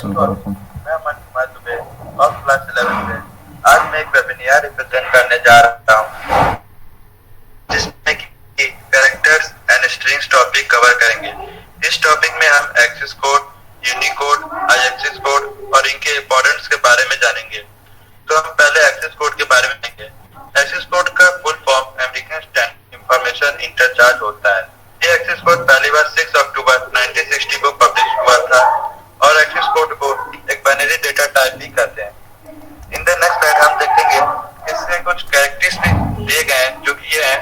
वालेकुम, मैं Aman Kumar Dubey of class 11 से। आज मैं एक वेबिनार रिप्रेजेंट करने जा रहा हूँ जिसमें कि characters and strings topic cover करेंगे। इस टॉपिक में हम एक्सेस कोड, यूनिकोड, आईएक्सेस कोड और इनके इंपॉर्टेंस के बारे में जानेंगे। तो हम पहले एक्सेस कोड के बारे में जानेंगे। एक्सेस कोड का full form American standard information interchange होता है। ये एक्सेस कोड पहली बार 6 अक्टूबर 1960 को पब्लिश हुआ था और एक्सेस कोड को एक बाइनरी डेटा टाइप भी कहते हैं। इन द नेक्स्ट स्लाइड हम देखेंगे इससे कुछ कैरेक्टर्स भी दिए गए हैं जो कि ये है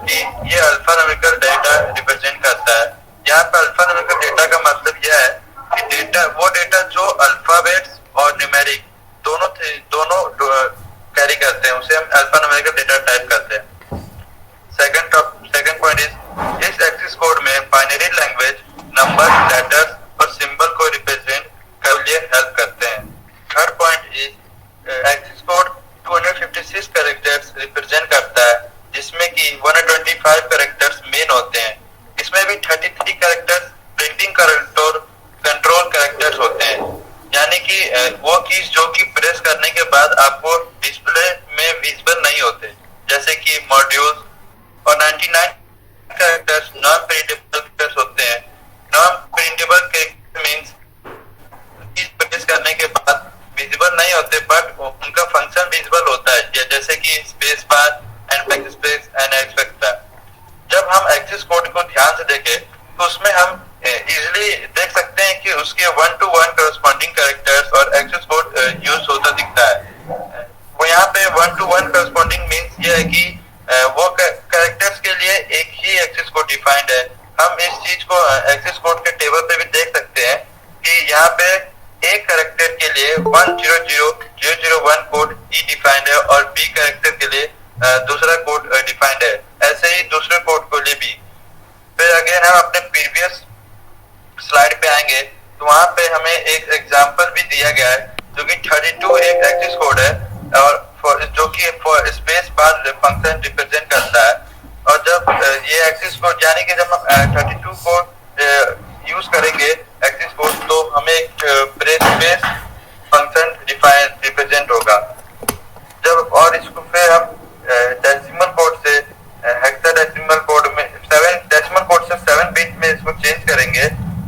कि ये अल्फा न्यूमेरिकल डेटा रिप्रेजेंट करता है। यहाँ पर अल्फा न्यूमेरिकल डेटा का मतलब यह है कि डेटा वो डेटा जो अल्फाबेट्स और न्यूमेरिक दोनों कैरी करते हैं उसे हम अल्फा न्यूमेरिकल डेटा टाइप करते हैं। सेकंड पॉइंट इस एक्सेस कोड में बाइनरी लैंग्वेज नंबर, लेटर्स और सिंबल को रिप्रेजेंट कर लिए हेल्प करते हैं। Third point access code 256 characters represent करता है जिसमें कि 125 कैरेक्टर्स मेन होते हैं। इसमें भी 33 कैरेक्टर्स प्रिंटिंग कंट्रोल कैरेक्टर्स होते हैं, यानी कि वो कीज जो कि प्रेस करने के बाद आपको डिस्प्ले में विजिबल नहीं होते, जैसे कि मॉड्यूल्स। और 99 कैरेक्टर्स नॉन प्रिंटेबल कैरेक्टर्स होते हैं। Non printable character means keys press करने के बाद विजिबल नहीं होते बट उनका फंक्शन विजिबल होता है, जैसे कि space bar and back space and etcetera. जब हम एक्सेस कोड को ध्यान से देखें तो उसमें हम इजीली देख सकते हैं कि उसके 1-to-1 करस्पॉन्डिंग कैरेक्टर्स और एक्सेस कोड यूज होता दिखता है। वो यहाँ पे 1-to-1 करस्पॉन्डिंग मींस ये है कि वो कैरेक्टर्स के लिए एक ही एक्सेस कोड डिफाइंड है। हम इस चीज को एक्सेस कोड के टेबल पे भी देख सकते हैं कि यहाँ पे एक कैरेक्टर के लिए 100001 कोड ई डिफाइंड है और बी कैरेक्टर के लिए दूसरा कोड डिफाइंड है। ऐसे ही दूसरे कोड को लिए भी। फिर अगेन हम अपने प्रीवियस स्लाइड पे आएंगे तो वहां पे हमें एक एग्जांपल भी दिया गया है जो कि 32 एक एक्सेस कोड है और जो कि for space bar function represent करता है। और जब ये एक्सेस कोड यानी कि जब हम 32 कोड यूज करेंगे एक्सेस कोड तो हमें एक प्रेस स्पेस फंक्शन रिप्रेजेंट होगा। जब और इसको फिर हम डेसिमल कोड से हेक्साडेसिमल कोड में 7 डेसिमल कोड से 7 बिट में इसको चेंज करेंगे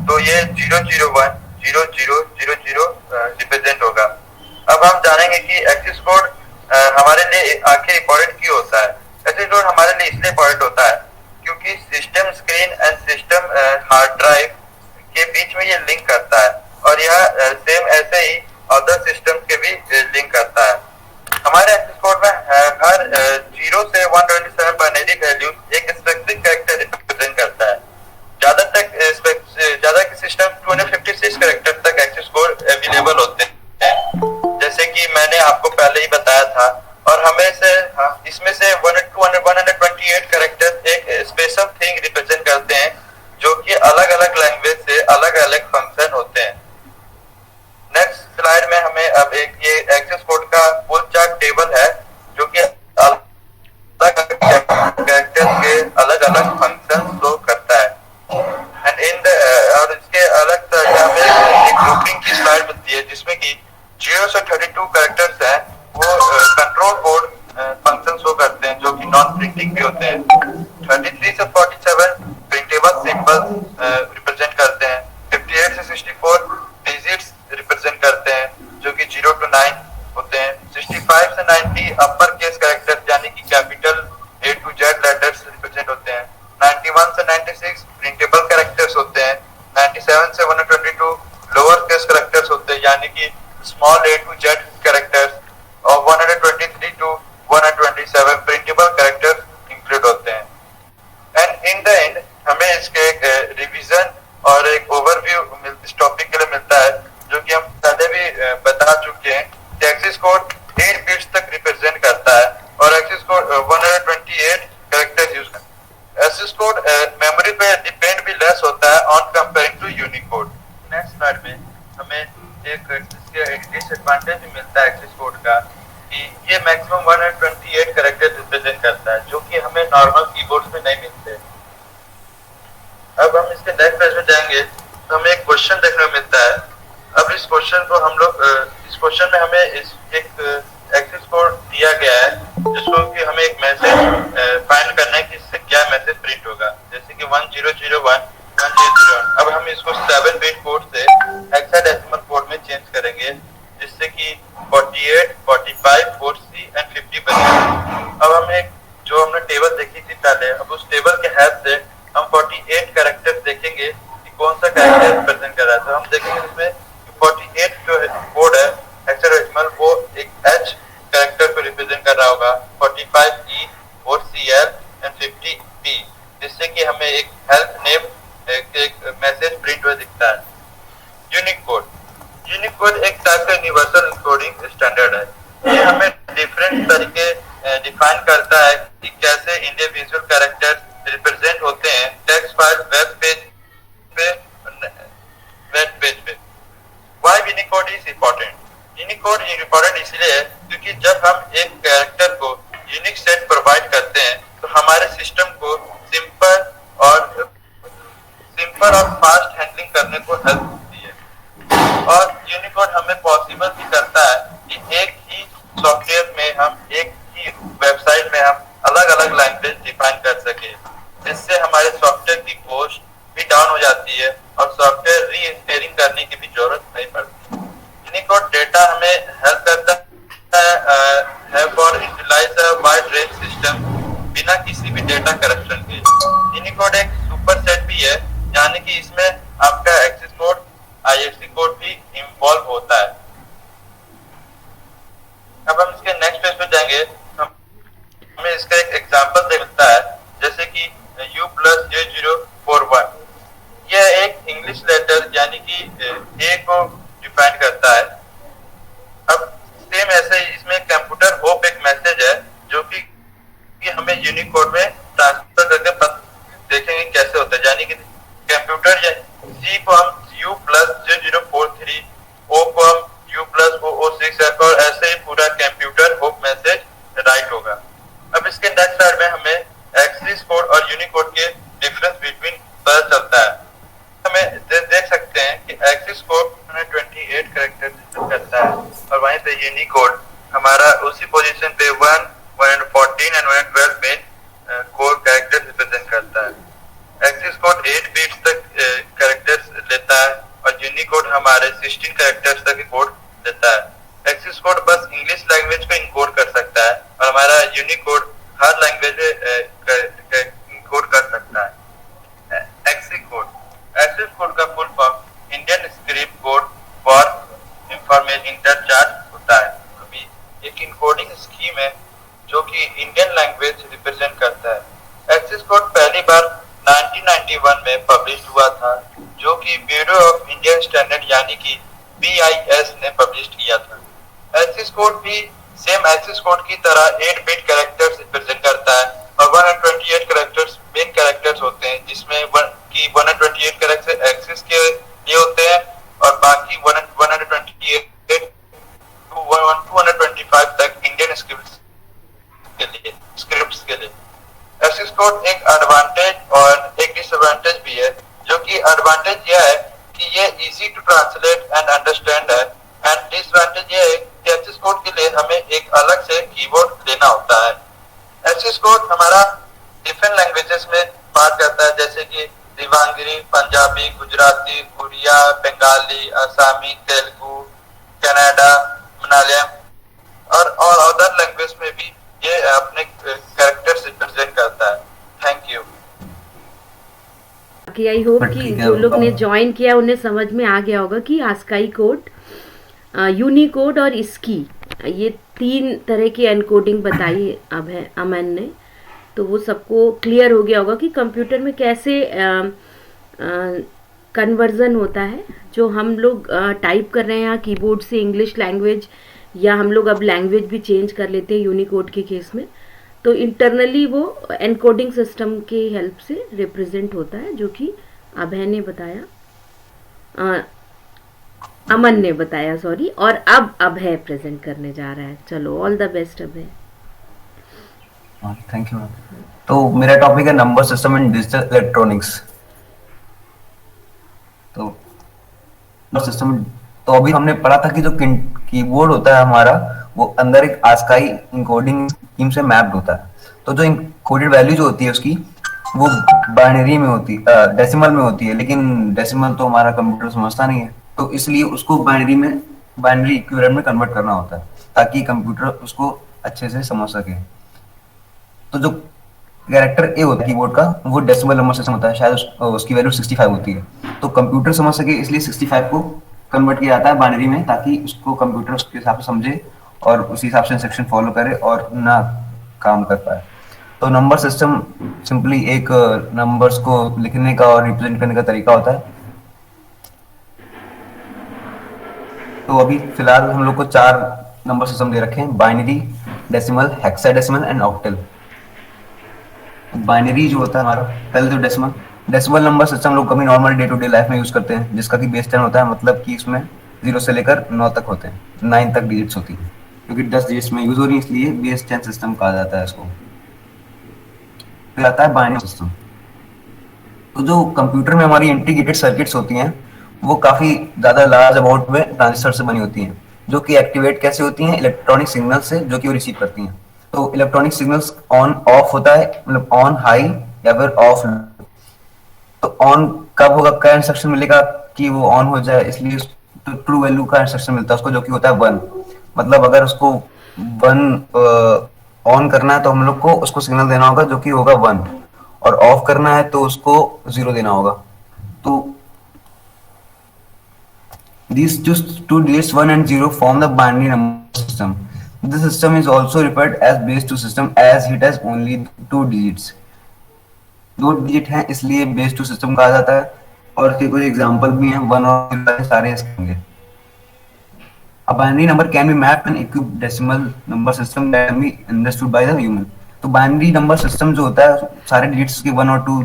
तो ये 0010000 रिप्रेजेंट होगा। अब हम जानेंगे कि एक्सेस कोड हमारे लिए आखिर इंपॉर्टेंट क्यों होता है। एक्सेस कोड हमारे लिए इसलिए इंपॉर्टेंट होता है क्योंकि system screen and system hard drive के बीच में ये लिंक करता है और यह सेम ऐसे ही अदर सिस्टम के भी लिंक करता है। हमारे एक्सेस कोड में हर 0 से 127 बाइनरी वैल्यू एक स्पेसिफिक कैरेक्टर रिप्रेजेंट करता है। ज्यादा के सिस्टम 256 कैरेक्टर तक एक्सेस कोड अवेलेबल होते हैं, जैसे कि मैंने आपको पहले ही बताया था। और हमें से इसमें से 128 कैरेक्टर एक स्पेशल थिंग रिप्रेजेंट करते हैं जो कि अलग अलग लैंग्वेज से अलग अलग फंक्शन होते हैं। नेक्स्ट स्लाइड में हमें अब एक ये एक्सेस कोड का फुल चार्ट टेबल है जो कि अलग कैरेक्टर के अलग अलग फंक्शन शो करता है। एंड इन द और इसके अलग यहाँ पे एक ग्रुपिंग की स्लाइड मिलती है जिसमें कि 0 से 32 कैरेक्टर्स हैं वो कंट्रोल कोड फंक्शन शो करते हैं जो कि नॉन प्रिंटिंग भी होते हैं। 33 से 47 प्रिंटेबल सिंबल्स रिप्रेजेंट करते हैं। 58 से 64 डिजिट्स रिप्रेजेंट करते हैं जो कि 0 to 9 होते हैं। 65 से 90 अपर केस कैरेक्टर्स यानी कि capital A to Z letters represent होते हैं। 91 से 96 प्रिंटेबल कैरेक्टर्स होते हैं। 97 से 122 लोअर केस कैरेक्टर्स होते हैं यानी कि small A to Z characters. और 123 to 127 प्रिंटेबल कैरेक्टर्स इंक्लूड होते हैं। एंड इन द एंड हमें इसके एक रिवीजन और एक ओवरव्यू इस टॉपिक के लिए मिलता है जो कि हम पहले भी बता चुके हैं कि एक्सेस कोड 8 बिट्स तक रिप्रेजेंट करता है और एक्सेस कोड 128 कैरेक्टर्स यूज करता है। एक्सेस कोड मेमोरी पे डिपेंड भी लेस होता है on comparing to Unicode. Next slide में हमें एक इसके डिसएडवांटेज भी मिलता है एक्सेस कोड का कि ये मैक्सिमम 128 कैरेक्टर रिप्रेजेंट करता है जो कि हमें नॉर्मल कीबोर्ड्स में नहीं मिलते। अब हम इसके नेक्स्ट पेज में जाएंगे तो हमें एक क्वेश्चन देखने को मिलता है अब इस क्वेश्चन को हम लोग इस क्वेश्चन में हमें एक एक्सेस कोड दिया गया है जिसको कि हमें एक मैसेज फाइंड करना है कि इससे क्या मैसेज प्रिंट होगा, जैसे कि 1001 1001। अब हम इसको 7 बिट कोड से हेक्साडेसिमल कोड में चेंज करेंगे जिससे कि 48, 45, 4C एंड 50 बने। अब हम एक जो हमने टेबल देखी थी पहले, अब उस टेबल के हेल्प से हम 48 कैरेक्टर्स देखेंगे कि कौन सा कैरेक्टर रिप्रेजेंट कर रहा है। तो हम देखेंगे इसमें 48 जो कोड है हेक्साडेसिमल वो एक H कैरेक्टर को रिप्रेजेंट कर रहा होगा, 45E, 4CL एंड 50P, जिससे कि हमें एक हेल्प नेम एक मैसेज प्रिंट हुआ दिखता है। यूनिक कोड एक टाइप का यूनिवर्सल एन्कोडिंग स्टैंडर्ड है। ये हमें डिफरेंट तरीके डिफाइन करता है कि कैसे इंडिविजुअल कैरेक्टर रिप्रेजेंट होते हैं टेक्स्ट फाइल, वेब पेज पे। Why Unicode is important? Unicode important इसलिए है क्योंकि जब हम एक कैरेक्टर को यूनिक सेट प्रोवाइड करते हैं तो हमारे सिस्टम को सिंपल और फास्ट हैंडलिंग करने को हेल्प होती है। और यूनिकोड हमें पॉसिबल भी करता है कि एक ही सॉफ्टवेयर में हम एक ही वेबसाइट में हम अलग अलग लैंग्वेज डिफाइन कर सके, जिससे हमारे सॉफ्टवेयर की कॉस्ट भी डाउन हो जाती है और सॉफ्टवेयर री इंजीनियरिंग करने की भी जरूरत नहीं पड़ती। यूनिकोड डेटा हमें हेल्प करता है for utilize a wide range system बिना किसी भी डेटा करप्शन के। यूनिकोड एक सुपर सेट भी है, यानी कि इसमें आपका एक्सेस कोड, IXC कोड भी इन्वॉल्व होता है। अब हम इसके नेक्स्ट पेज पे जाएंगे, हमें इसका एक एग्जांपल मिलता है, जैसे कि U+J041। यह एक इंग्लिश लेटर यानी कि A को डिफाइन करता है। अब सेम ऐसे ही इसमें कंप्यूटर होप एक मैसेज है जो कि हमें यूनिक कोड में ट्रांसफर करके देखेंगे कैसे होता है, यानी कि कंप्यूटर C को हम U+J043, O को हम U+006 और ऐसे ही पूरा कंप्यूटर होप मैसेज राइट होगा। अब इसके नेक्स्ट स्लाइड में हमें एक्सेस कोड और यूनिकोड के डिफरेंस बिटवीन पता चलता है। हमें देख सकते हैं कि एक्सेस कोड 128 कैरेक्टर करता है और वहीं पे यूनिकोड हमारा उसी पोजीशन पे 1, 114 एंड 112 में कोड कैरेक्टर रिप्रेजेंट करता है। एक्सेस कोड 8 बिट्स तक कैरेक्टर्स लेता है और यूनिकोड हमारे 16 कैरेक्टर्स तक कोड लेता है। एक्सेस कोड बस इंग्लिश लैंग्वेज को इनकोड कर सकता है और हमारा यूनिकोड हर लैंग्वेज में इनकोड कर सकता है। एक्सेस कोड का full form Indian script code for information interchange होता है। अभी एक इनकोडिंग स्कीम है जो कि इंडियन लैंग्वेज रिप्रेजेंट करता है। एक्सेस कोड पहली बार 1991 में पब्लिश हुआ था, जो कि ब्यूरो ऑफ इंडियन स्टैंडर्ड यानी कि BIS ने पब्लिश किया था। एक्सेस कोड भी सेम एक्सेस कोड की तरह 8 बिट कैरेक्टर्स रिप्रेजेंट करता है और 128 कैरेक्टर्स मेन कैरेक्टर्स होते हैं, जिसमें 128 कैरेक्टर एक्सेस के लिए होते हैं और बाकी 128 to 225 तक इंडियन स्क्रिप्ट्स के लिए। एक्सेस कोड एक एडवांटेज और एक डिसएडवांटेज भी है, जो कि एडवांटेज यह है कि ये easy to translate and understand है, एंड डिसएडवांटेज ये है कि एक्सेस कोड के लिए हमें एक अलग से कीबोर्ड लेना होता है। एक्सेस कोड हमारा डिफरेंट लैंग्वेजेस में बात करता है, जैसे कि देवनागरी, पंजाबी, गुजराती, उड़िया, बंगाली, असमी, तेलुगु, कन्नड़ा, मलयालम और अदर लैंग्वेज में भी ये अपने कैरेक्टर्स रिप्रेजेंट करता है। Thank you. आई होप कि जो लोग ने ज्वाइन किया उन्हें समझ में आ गया होगा कि आस्काई कोड, यूनिकोड और इसकी ये 3 तरह की एनकोडिंग बताई अब है अमन ने, तो वो सबको क्लियर हो गया होगा कि कंप्यूटर में कैसे कन्वर्जन होता है। जो हम लोग टाइप कर रहे हैं यहाँ कीबोर्ड से इंग्लिश लैंग्वेज, या हम लोग अब लैंग्वेज भी चेंज कर लेते हैं यूनिकोड के केस में, तो इंटरनली वो एनकोडिंग सिस्टम की हेल्प से रिप्रेजेंट होता है, जो कि अभय ने बताया, अमन ने बताया सॉरी, और अब अभय प्रेजेंट करने जा रहा है। चलो all the best Abhay. Thank you. तो मेरा टॉपिक है number system and digital electronics. तो तो अभी हमने पढ़ा था कि जो कीबोर्ड होता है हमारा, वो अंदर एक ASCII इनकोडिंग स्कीम से मैप्ड होता है। तो जो इनकोडेड वैल्यू जो होती है उसकी, वो बाइनरी में होती है, डेसिमल में होती है, लेकिन डेसिमल तो हमारा कंप्यूटर समझता नहीं है, तो इसलिए उसको बाइनरी इक्विवेलेंट में कन्वर्ट करना होता है ताकि कंप्यूटर उसको अच्छे से समझ सके। तो जो कैरेक्टर ए होता है कीबोर्ड का, वो डेसिमल नंबर सिस्टम होता है, शायद उसकी वैल्यू 65 होती है। तो कंप्यूटर समझ सके इसलिए 65 को कन्वर्ट किया जाता है बाइनरी में, ताकि उसको कंप्यूटर उसके हिसाब से समझे और उसी हिसाब से इंस्ट्रक्शन फॉलो करे और ना काम कर पाए। तो नंबर सिस्टम सिंपली एक नंबर्स को लिखने का और रिप्रेजेंट करने का तरीका होता है। तो अभी फिलहाल हम लोग को 4 नंबर सिस्टम दे रखे हैं: binary, decimal, hexadecimal and octal. Binary जो होता है हमारा, पहले तो डेसिमल नंबर सिस्टम लोग कभी normal day to day life में यूज करते हैं, जिसका कि बेस 10 होता है, मतलब कि इसमें 0 से लेकर 9 तक होते हैं, 9 तक डिजिट्स होती है, क्योंकि 10 डिजिट्स में यूज हो रही है इसलिए बेस 10 सिस्टम कहा जाता है इसको। फिर आता है बाइनरी सिस्टम। तो जो कंप्यूटर में हमारी इंटीग्रेटेड सर्किट्स होती हैं, वो काफी ज्यादा लार्ज अमाउंट में ट्रांजिस्टर से बनी होती हैं, जो कि एक्टिवेट कैसे होती हैं, इलेक्ट्रॉनिक सिग्नल से, जो कि वो रिसीव करती हैं। तो इलेक्ट्रॉनिक सिग्नल्स ऑन ऑफ होता है, मतलब ऑन हाई या फिर ऑफ। तो ऑन कब होगा, क्या इंस्ट्रक्शन मिलेगा कि वो ऑन हो जाए, इसलिए तो ट्रू वैल्यू का इंस्ट्रक्शन मिलता है उसको, जो कि होता है 1। मतलब अगर उसको 1 ऑन करना है तो हम लोग को उसको सिग्नल देना होगा जो कि होगा 1, और ऑफ करना है तो उसको 0 देना होगा। तो these just two digits 1 and 0 form the binary number system. This system is also referred as base 2 system as it has only 2 digits. 2 digit हैं इसलिए बेस 2 सिस्टम कहा जाता है। और इसके कुछ एग्जांपल भी हैं, 1 और 0 सारे इसके होंगे। A binary number can be mapped in equidecimal number system that can be understood by the human. तो बाइनरी नंबर सिस्टम जो होता है, सारे डिजिट्स के 1 और 2,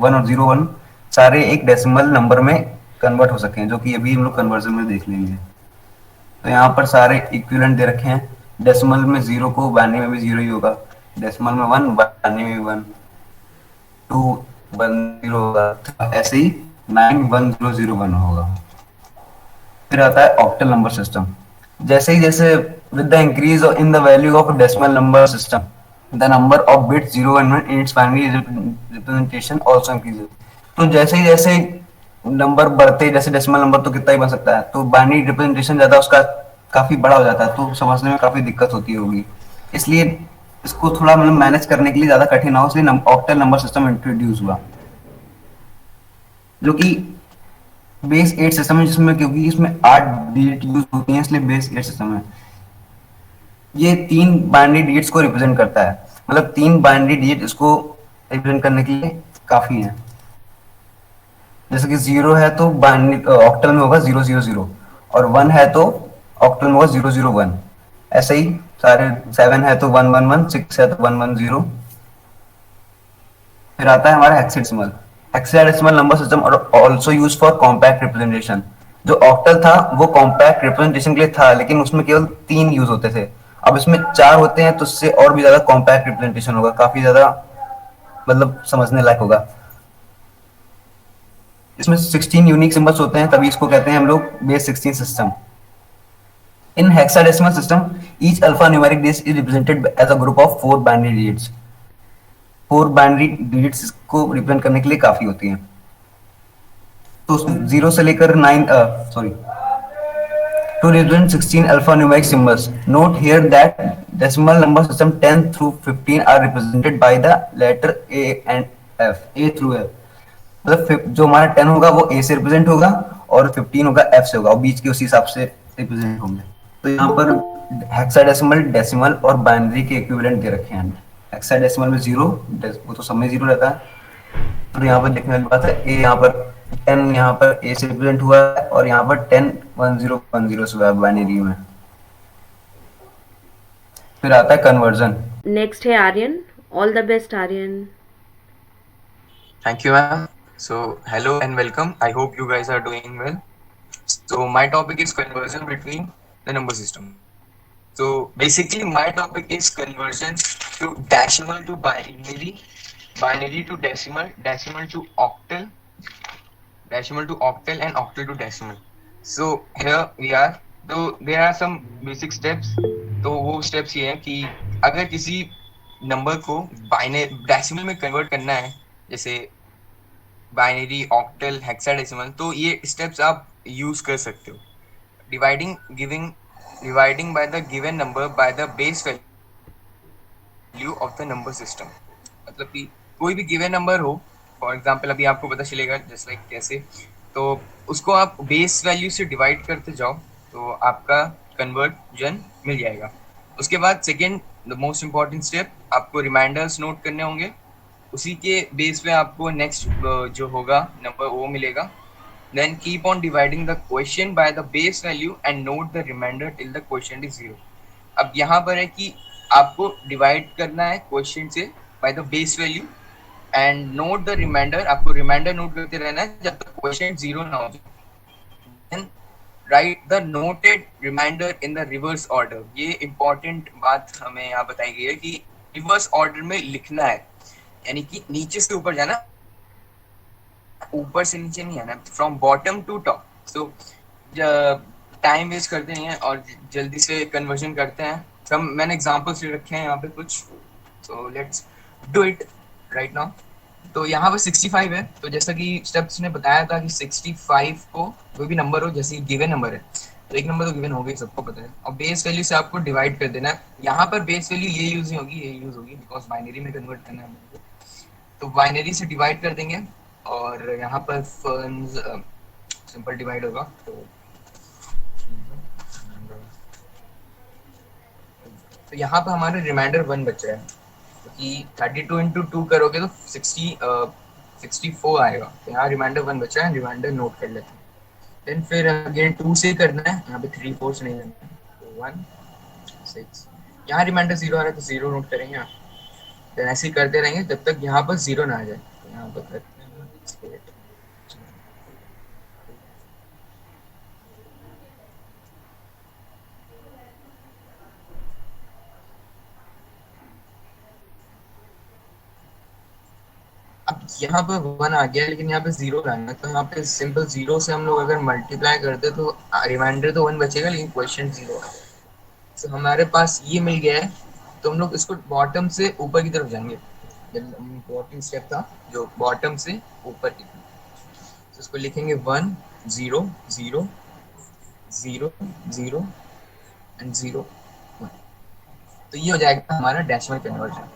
1 और 0, 1 सारे एक डेसिमल नंबर में कन्वर्ट हो सके हैं, जो कि अभी हम लोग कन्वर्जन में देख लेंगे। तो यहाँ पर सारे इक्विवेलेंट दे रखे हैं। डेसिमल में 0 को बाइनरी में भी 0 ही होगा, डेसिमल में 1, बाइनरी में भी 1, 2 1 0 होगा, ऐसे ही 9 1 0 0 1 होगा। फिर आता है ऑक्टल नंबर सिस्टम। जैसे with the increase in the value of decimal number system, the number of bits 0 and 1 in its binary representation also increases. तो जैसे नंबर बढ़ते, जैसे डेसिमल नंबर तो कितना ही बन सकता है, तो बाइनरी रिप्रेजेंटेशन ज्यादा उसका काफी बड़ा हो जाता है, तो समझने में काफी दिक्कत होती होगी। इसलिए इसको थोड़ा मतलब मैनेज करने के लिए ज्यादा कठिन हो, इसलिए ऑक्टल नंबर सिस्टम इंट्रोड्यूस हुआ, जो कि बेस 8 सिस्टम है, जिसमें क्योंकि इसमें 8 डिजिट यूज होती हैं इसलिए बेस 8 सिस्टम है। ये 3 बाइनरी डिजिट्स को रिप्रेजेंट करता है, मतलब 3 बाइनरी डिजिट इसको रिप्रेजेंट करने के लिए काफी है। जैसे कि 0 है तो बाइनरी ऑक्टल में होगा 0 0 0, और 1 है तो ऑक्टल में होगा 0 0 1। ऐसे ही सारे 7 है तो 1 1 1, 6 है तो 1 1 0। फिर आता है हमारा hexadecimal. Hexadecimal number system also used for compact representation. जो ऑक्टल था वो कॉम्पैक्ट रिप्रेजेंटेशन के लिए था, लेकिन उसमें केवल 3 यूज होते थे। अब इसमें 4 होते हैं तो उससे और भी ज्यादा कॉम्पैक्ट रिप्रेजेंटेशन होगा, काफी ज्यादा मतलब समझने लायक होगा। इसमें 16 यूनिक सिंबल्स होते हैं, तभी इसको कहते हैं हम लोग base 16 system. In hexadecimal system, each alphanumeric digit is represented as a group of 4 binary digits. 4 binary digits को रिप्रेजेंट करने के लिए काफी होती हैं। तो 0 से लेकर 9 sorry to represent 16 alphanumeric symbols. Note here that decimal number system 10 through 15 are represented by the letter A and F. A through F. मतलब जो हमारा 10 होगा वो A से रिप्रेजेंट होगा और 15 होगा F से होगा, और बीच के उसी हिसाब से रिप्रेजेंट होंगे। तो यहाँ पर हेक्साडेसिमल, डेसिमल और बाइनरी के इक्विवेलेंट दे रखे हैं। हेक्साडेसिमल में 0, वो तो सब में 0 रहता है। तो यहाँ पर देखने वाली बात है, A यहाँ पर 10 यहाँ पर A से रिप्रेजेंट हुआ है, और यहाँ पर 10 1 0 1 0 से हुआ है बाइनरी में। फिर आता है कन्वर्जन। नेक्स्ट है Aryan. All the best Aryan. Thank you, ma'am. So, hello and welcome. I hope you guys are doing well. So, my topic is conversion between the number system. So, basically, my topic is conversion to decimal to binary, binary to decimal, decimal to octal, and octal to decimal. So here we are. तो there are some basic steps. तो वो steps ये हैं कि अगर किसी number को binary decimal में कन्वर्ट करना है, जैसे बाइनरी, ऑक्टल, हेक्साडेसिमल, तो ये स्टेप्स आप यूज कर सकते हो. Dividing by the given number by the base value of the number system. मतलब कि कोई भी गिवन नंबर हो, फॉर एग्जाम्पल अभी आपको पता चलेगा जस्ट लाइक कैसे, तो उसको आप बेस वैल्यू से डिवाइड करते जाओ तो आपका कन्वर्जन मिल जाएगा. उसके बाद second the most important step, आपको रिमाइंडर्स नोट करने होंगे. उसी के बेस पे आपको नेक्स्ट जो होगा नंबर वो मिलेगा. Then keep on dividing the quotient by the base value and note the remainder till the quotient is 0. अब यहाँ पर है कि आपको डिवाइड करना है क्वेश्चन से by the base value and note the remainder. आपको रिमाइंडर नोट करते रहना है जब तक क्वेश्चन 0 ना हो जाए. Then write the noted remainder in the reverse order. ये important बात हमें यहाँ बताई गई है कि रिवर्स ऑर्डर में लिखना है, यानी कि नीचे से ऊपर जाना, ऊपर से नीचे नहीं आना, from bottom to top. So time waste करते नहीं है और जल्दी से कन्वर्जन करते हैं. हम मैंने एग्जांपल्स ले रखे हैं यहाँ पे कुछ, so let's do it right now. तो यहाँ पर 65 है, तो जैसा कि स्टेप्स ने बताया था कि 65 को कोई भी नंबर हो, जैसे गिवन नंबर है तो एक नंबर तो गिवन हो गई, सबको पता है, और बेस वैल्यू से आपको डिवाइड कर देना है. यहाँ पर बेस वैल्यू ये यूज नहीं होगी, ये यूज होगी बिकॉज बाइनरी में कन्वर्ट करना है. तो बाइनरी से डिवाइड कर देंगे और यहाँ पर फर्म्स सिंपल डिवाइड होगा. तो यहाँ पर हमारा रिमाइंडर 1 बचा है, क्योंकि 32 इंटू 2 करोगे तो 64 आएगा. तो यहाँ रिमाइंडर 1 बचा है, रिमाइंडर नोट कर लेते हैं. देन फिर अगेन 2 से करना है, यहाँ पे 3 4 से नहीं करना है. तो 1 6, यहाँ रिमाइंडर 0 आ रहा है तो 0 नोट करेंगे. देन ऐसे ही करते रहेंगे जब तक यहाँ पर 0 ना आ जाए. तो यहाँ पर करते हैं अब यहाँ पर 1 आ गया, लेकिन यहाँ पे 0 लाना है. तो यहाँ पे सिंपल 0 से हम लोग अगर मल्टीप्लाई करते तो रिमाइंडर तो 1 बचेगा, लेकिन क्वेश्चन 0 है. तो हमारे पास ये मिल गया है, तो हम लोग इसको बॉटम से ऊपर की तरफ जाएंगे. इम्पोर्टेंट स्टेप था जो बॉटम से ऊपर की तरफ. तो इसको लिखेंगे 1 0 0 0 0 एंड 0 1. तो ये हो जाएगा हमारा डेसिमल कन्वर्जन.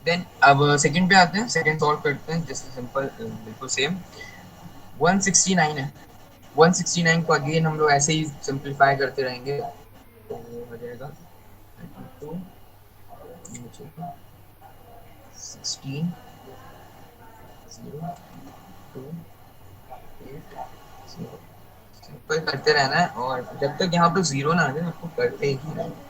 देन अब सेकंड पे आते हैं, सेकंड सॉल्व करते हैं. जैसे सिंपल बिल्कुल सेम 169 है. 169 को अगेन हम लोग ऐसे ही सिंपलीफाई करते रहेंगे. तो हो जाएगा 32 16 0 2 8 0. सिंपल करते रहना है और जब तक यहाँ पे 0 ना आ जाए आपको करते ही रहना है.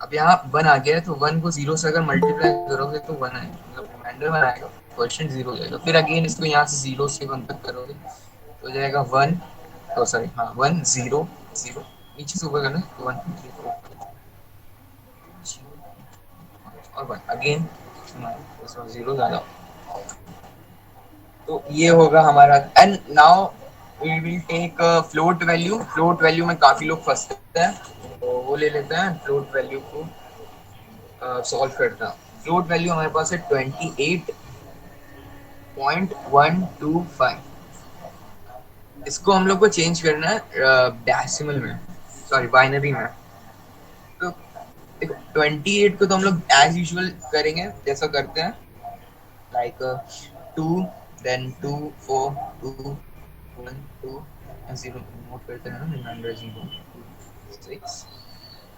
अब यहाँ 1 आ गया है, तो 1 को 0 से अगर मल्टीप्लाई करोगे तो 1 आएगा, मतलब रिमाइंडर 1 आएगा, क्वेश्चन 0 हो जाएगा. फिर अगेन इसको यहाँ से 0 से 1 तक करोगे तो हो जाएगा 1 तो सॉरी हाँ 1 0 0. नीचे से ऊपर करना 1 2 3 4 और 1 अगेन 0 ज़्यादा. तो ये होगा हमारा. And now we will take float value. Float value में काफ़ी लोग फंसते हैं, तो वो ले लेते हैं. फ्लोट वैल्यू को सॉल्व करता है. फ्लोट वैल्यू हमारे पास है 28.125. इसको हम लोग को चेंज करना है डेसिमल में, सॉरी बाइनरी में. तो देखो 28 को तो हम लोग एज यूजुअल करेंगे जैसा करते हैं, लाइक 2 देन 2 4 2 1 2 0 नोट करते हैं ना, रिमाइंडर 0 6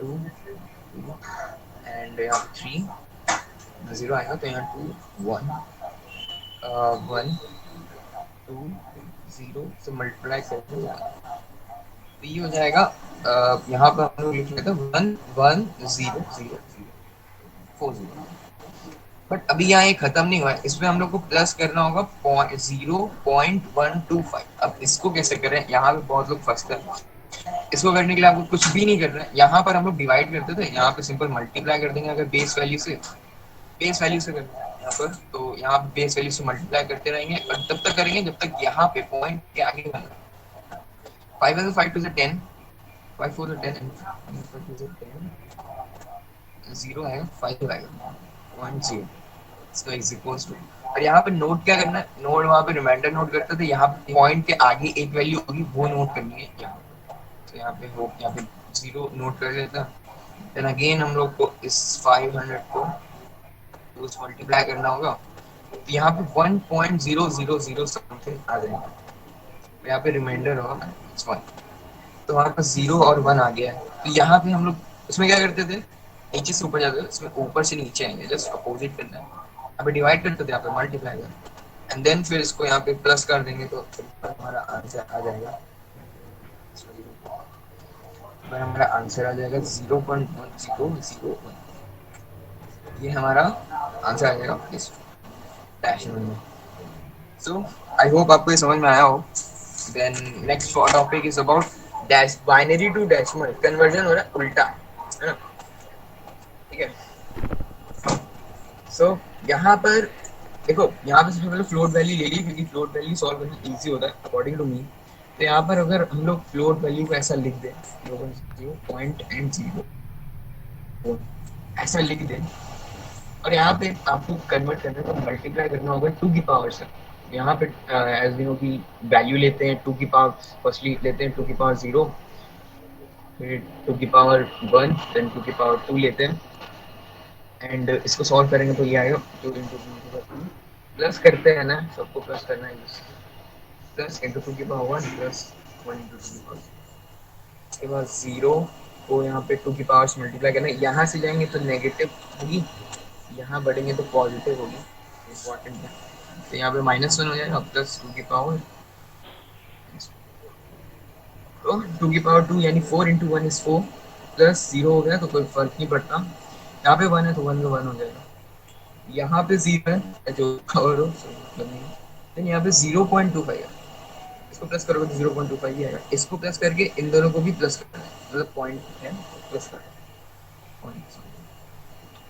2 एंड यहाँ 3 0 आएगा, तो यहाँ 2 1 1 2 0 से मल्टीप्लाई करते हैं. तो ये हो जाएगा यहाँ पर हम लोग लिख लेते हैं 1 1 0 0 4 0. बट अभी यहाँ ये खत्म नहीं हुआ है, इसमें हम लोग को प्लस करना होगा 0.125. अब इसको कैसे करें, यहाँ पे बहुत लोग फंसते हैं. इसको करने के लिए आपको कुछ भी नहीं करना है. यहाँ पर हम लोग डिवाइड करते थे, यहाँ पे सिंपल मल्टीप्लाई कर देंगे अगर बेस वैल्यू से करना है. यहाँ पर, तो यहाँ पे बेस वैल्यू से मल्टीप्लाई करते रहेंगे और तब तक करेंगे जब तक यहाँ पे पॉइंट के आगे बना। 5 है तो 5 2 से 10, 5 4 से 10, 5 2 से 10, 0 है 5 आएगा 1 0, इसका इज इक्वल्स टू। और यहाँ पे नोट क्या करना है, नोट वहाँ पे रिमाइंडर नोट करते थे, यहाँ पे पॉइंट के आगे एक वैल्यू होगी वो नोट करनी है यहाँ पे। तो यहाँ पे हो, यहाँ पे 0 नोट कर लेता। देन अगेन हम लोग को इस 500 को उस मल्टीप्लाई करना होगा, तो यहाँ पे 1.000 समथिंग आ जाएगा, यहाँ पे रिमाइंडर होगा इट्स 1, तो हमारे पास 0 और 1 आ गया है। तो यहाँ पे हम लोग इसमें क्या करते थे, नीचे से ऊपर जाते थे, इसमें ऊपर से नीचे आएंगे, जस्ट अपोजिट करना है। यहाँ पे डिवाइड करते थे, यहाँ पे मल्टीप्लाई कर एंड देन फिर इसको यहाँ पे प्लस कर देंगे तो हमारा आंसर आ जाएगा, हमारा आंसर आ जाएगा 0.1001। ये हमारा आंसर आ जाएगा इस डेसिमल में। सो आई होप आपको ये समझ में आया हो। Then next topic is about dash binary to decimal conversion हो रहा है उल्टा, है ना, ठीक है। सो यहाँ पर देखो, यहाँ पे सबसे पहले फ्लोट वैल्यू ले ली, क्योंकि फ्लोट वैल्यू सॉल्व करना इजी होता है अकॉर्डिंग टू मी। तो यहाँ पर अगर हम लोग फ्लोट वैल्यू को ऐसा लिख दें, 0.0 ऐसा लिख दें, और यहाँ पे आपको कन्वर्ट करना है तो मल्टीप्लाई करना होगा 2 की पावर से। यहाँ पे एज वी नो की वैल्यू लेते हैं 2 की पावर, फर्स्टली लेते हैं 2 की पावर 0, फिर 2 की पावर 1, देन 2 की पावर 2 लेते हैं एंड इसको सॉल्व करेंगे तो ये आएगा 2 इंटू 2 प्लस करते हैं ना, सबको प्लस करना है, प्लस इंटू 2 की पावर 1 प्लस 1 इंटू 2 की पावर, उसके बाद 0 को यहाँ पे 2 की पावर से मल्टीप्लाई करना है। यहाँ से जाएंगे तो नेगेटिव होगी, यहाँ बढ़ेंगे तो पॉजिटिव होगी, इम्पॉर्टेंट है। तो यहाँ पे -1 हो जाएगा प्लस 2 की पावर, तो 2 की पावर 2 यानी 4 इंटू 1 इज 4, प्लस 0 हो गया तो कोई फर्क नहीं पड़ता। यहाँ पे 1 है तो 1 का 1 हो जाएगा, यहाँ पे 0 है जो पावर हो, देन यहाँ पे 0.25 है, इसको प्लस करोगे तो 0.25 ही आएगा। इसको प्लस करके इन दोनों को भी प्लस करना है, मतलब पॉइंट है प्लस करना है।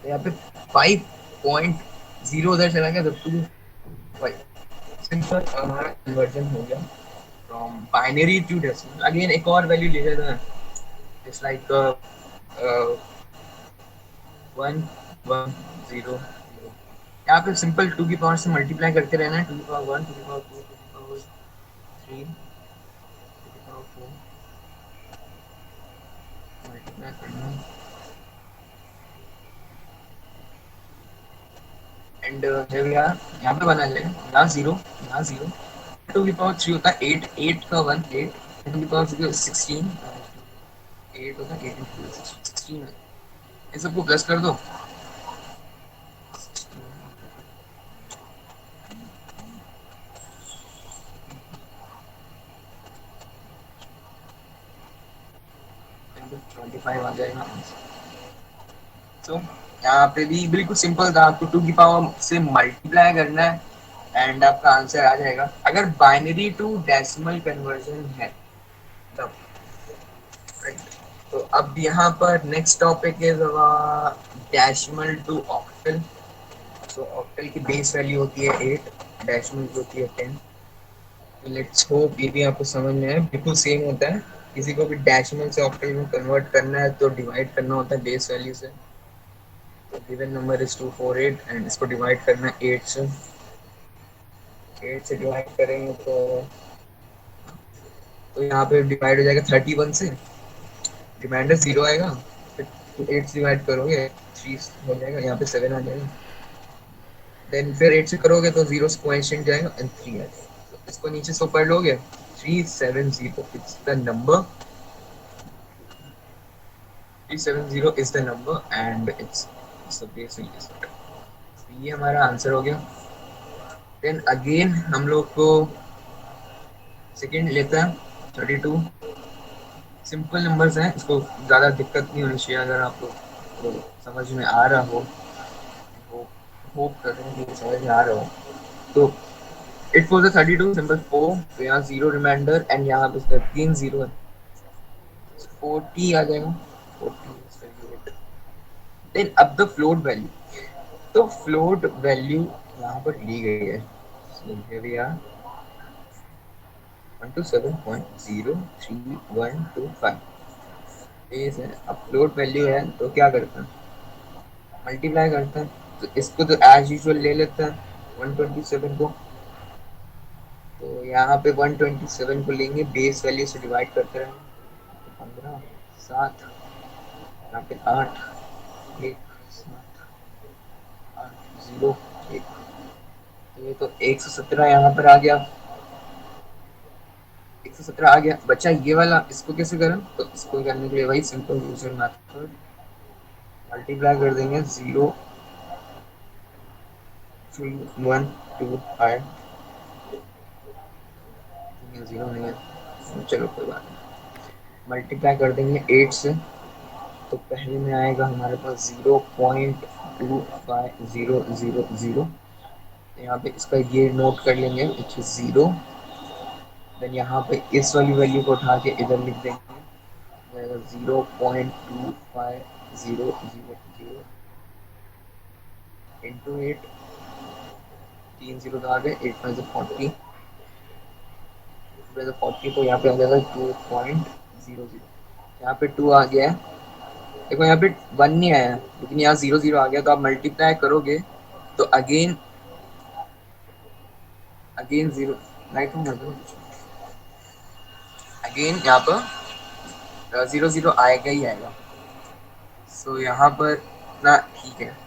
तो यहाँ पे 5.0 उधर चला गया तो 2.5, सिंपल हमारा कन्वर्जन हो गया from binary to decimal. Again एक और वैल्यू ले लेते हैं, इट्स लाइक 1 1 0। यहाँ पे सिंपल 2 की पावर से मल्टीप्लाई करते रहना है, 2 की पावर 1, 2 की पावर 2, 2 की पावर 3, 2 की पावर 4 मल्टीप्लाई करना है एंड यहाँ पे बना जाएगा, यहाँ 0 यहाँ 0, 2 की पावर 3 होता है 8, 8 का 1 8, 2 की पावर 16, 8 होता है 8 इंटू 16, ये सबको प्लस कर दो, आ जाएगा। तो यहाँ पे भी बिल्कुल सिंपल था, आपको 2 की पावर से मल्टीप्लाई करना है एंड आपका आंसर आ जाएगा, अगर बाइनरी टू डेसिमल कन्वर्जन है तब, राइट। तो अब यहाँ पर next topic is decimal to octal. तो ऑक्टल की बेस वैल्यू होती है 8, डेसिमल की होती है 10। लेट्स होप ये भी आपको समझ में आए, बिल्कुल सेम होता है। किसी को भी डेसिमल से ऑक्टल में कन्वर्ट करना है तो डिवाइड करना होता है बेस वैल्यू से। तो गिवन नंबर इज 248 एंड इसको डिवाइड करना है 8 से, 8 से डिवाइड करेंगे तो यहाँ पे डिवाइड हो जाएगा 31 से, रिमाइंडर 0 आएगा, फिर 8 से डिवाइड करोगे 3 हो जाएगा, यहाँ पे 7 आ जाएगा, देन फिर 8 से करोगे तो 0 से कोएफिशिएंट जाएगा एंड 3 आ जाएगा। तो इसको नीचे से ऊपर लोगे 370 it's the number, 370 is the number and it's the base value. ये हमारा आंसर हो गया। देन अगेन हम लोग को सेकेंड लेता है 32। सिंपल नंबर्स हैं, इसको ज़्यादा दिक्कत नहीं होनी चाहिए, अगर आपको तो समझ में आ रहा हो, होप कर रहे हैं कि समझ में आ रहा हो। तो इट फॉर द 32 सिंपल 4, तो यहाँ 0 रिमाइंडर एंड यहाँ पे 3 0 है, 40 आ जाएगा, 40। देन अब द फ्लोट वैल्यू, तो फ्लोट वैल्यू यहाँ पर ली गई है, so here we are 127.03125 base है। अब फ्लोट वैल्यू है तो क्या करता है, मल्टीप्लाई करता है। तो इसको तो एज यूजुअल ले लेता है 127 को, तो यहाँ पे 127 को लेंगे, बेस वैल्यू से डिवाइड करते रहेंगे, 15 7 यहाँ पे 8 1 7 8 0 1, तो ये तो 117 यहाँ पर आ गया, 117 आ गया। बच्चा ये वाला, इसको कैसे करें, तो इसको करने के लिए वही सिंपल यूजर मेथड, मल्टीप्लाई कर देंगे 0 3 1 2 5 0 नहीं है, चलो कोई बात नहीं, मल्टीप्लाई कर देंगे 8 से, तो पहले में आएगा हमारे पास 0.25000, यहाँ पे इसका ये नोट कर लेंगे, इट इज 0, देन यहाँ पे इस वाली वैल्यू को उठा के इधर लिख देंगे, 0.25000 इंटू 8, 3 0 तो आ गए, 8 5 40, 40 तो यहाँ पे आ जाएगा 2.00, यहाँ पे 2 आ गया है, देखो यहाँ पे 1 नहीं आया लेकिन यहाँ 0 0 आ गया, तो आप मल्टीप्लाई करोगे तो अगेन 0 लाइट में अगेन यहाँ पर 0 0 आएगा ही आएगा। सो यहाँ पर ना ठीक है,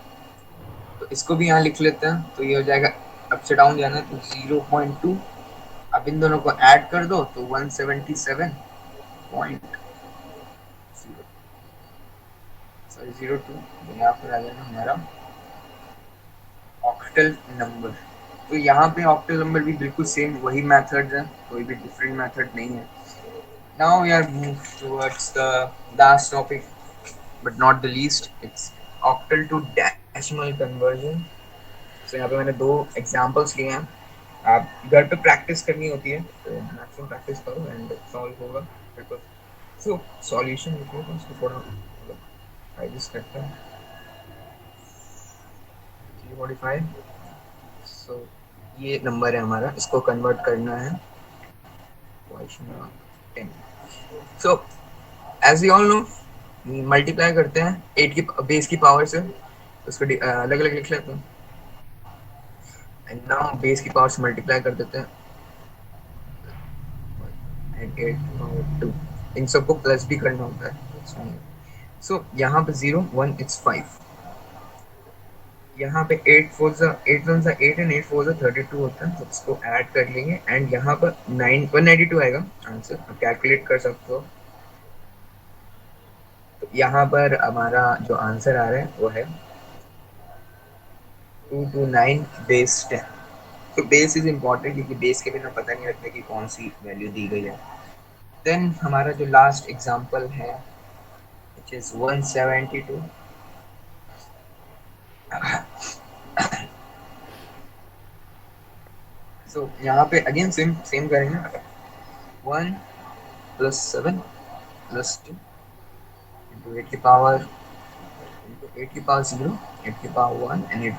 तो इसको भी यहाँ लिख लेते हैं, तो ये हो जाएगा, अप से डाउन जाना है तो 0.2, अब इन दोनों को ऐड कर दो तो 177.02, यहाँ पर आ जाएगा हमारा ऑक्टल नंबर। तो यहाँ पे ऑक्टल नंबर भी बिल्कुल सेम वही मेथड है, कोई भी डिफरेंट मेथड नहीं है। Now we are move towards the last topic but not the least, it's octal to decimal conversion. तो यहाँ पे मैंने 2 एग्जांपल्स लिए हैं, आप घर पे प्रैक्टिस करनी होती है, तो मैक्सिमम प्रैक्टिस करो एंड सॉल्व होगा, बिकॉज सो सॉल्यूशन लिखो तो उसको थोड़ा एडजस्ट करते हैं, मॉडिफाई। सो ये नंबर है हमारा, इसको कन्वर्ट करना है 10। So as you all know, multiply करते हैं 8 की बेस की पावर से, उसको अलग अलग लिख लेते हैं, एंड नाउ बेस की पावर से मल्टीप्लाई कर देते हैं, 8 पावर 2, इन सबको प्लस भी करना होता है। सो यहाँ पे 0 1 इट्स 5, यहाँ पे 8 1 8 एंड 8 4 32 होता है, तो इसको ऐड कर लेंगे, एंड यहाँ पर 192 आएगा आंसर, आप कैलकुलेट कर सकते हो। तो यहाँ पर हमारा जो आंसर आ रहा है वो है 229 बेस 10। तो बेस इज इम्पॉर्टेंट, क्योंकि बेस के बिना पता नहीं लगता कि कौन सी वैल्यू दी गई है। देन हमारा जो लास्ट एग्जांपल है which is 172, so यहाँ पे अगेन सेम करेंगे, 1 + 7 + 2 into 8 की पावर 0, 8 की पावर 1 and 8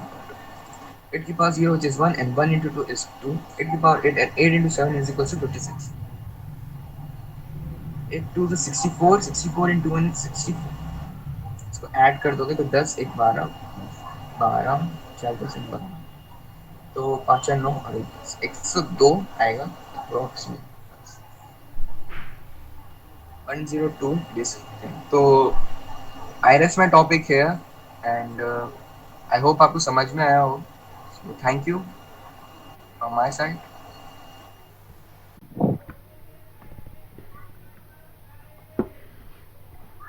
की power 0 which is 1 and 1 into 2 is 2, 8 की power 8 and 8 into 7 is equal to 56, 8 2 to 64, 64 into 1 is 64, इसको ऐड कर दोगे तो 10 1 12 12 4 10 12, तो 5 9 और 102 आएगा अप्रोक्सीमेट 102 दिस। तो I rest my topic here and I hope आपको समझ में आया हो। So thank you from my side.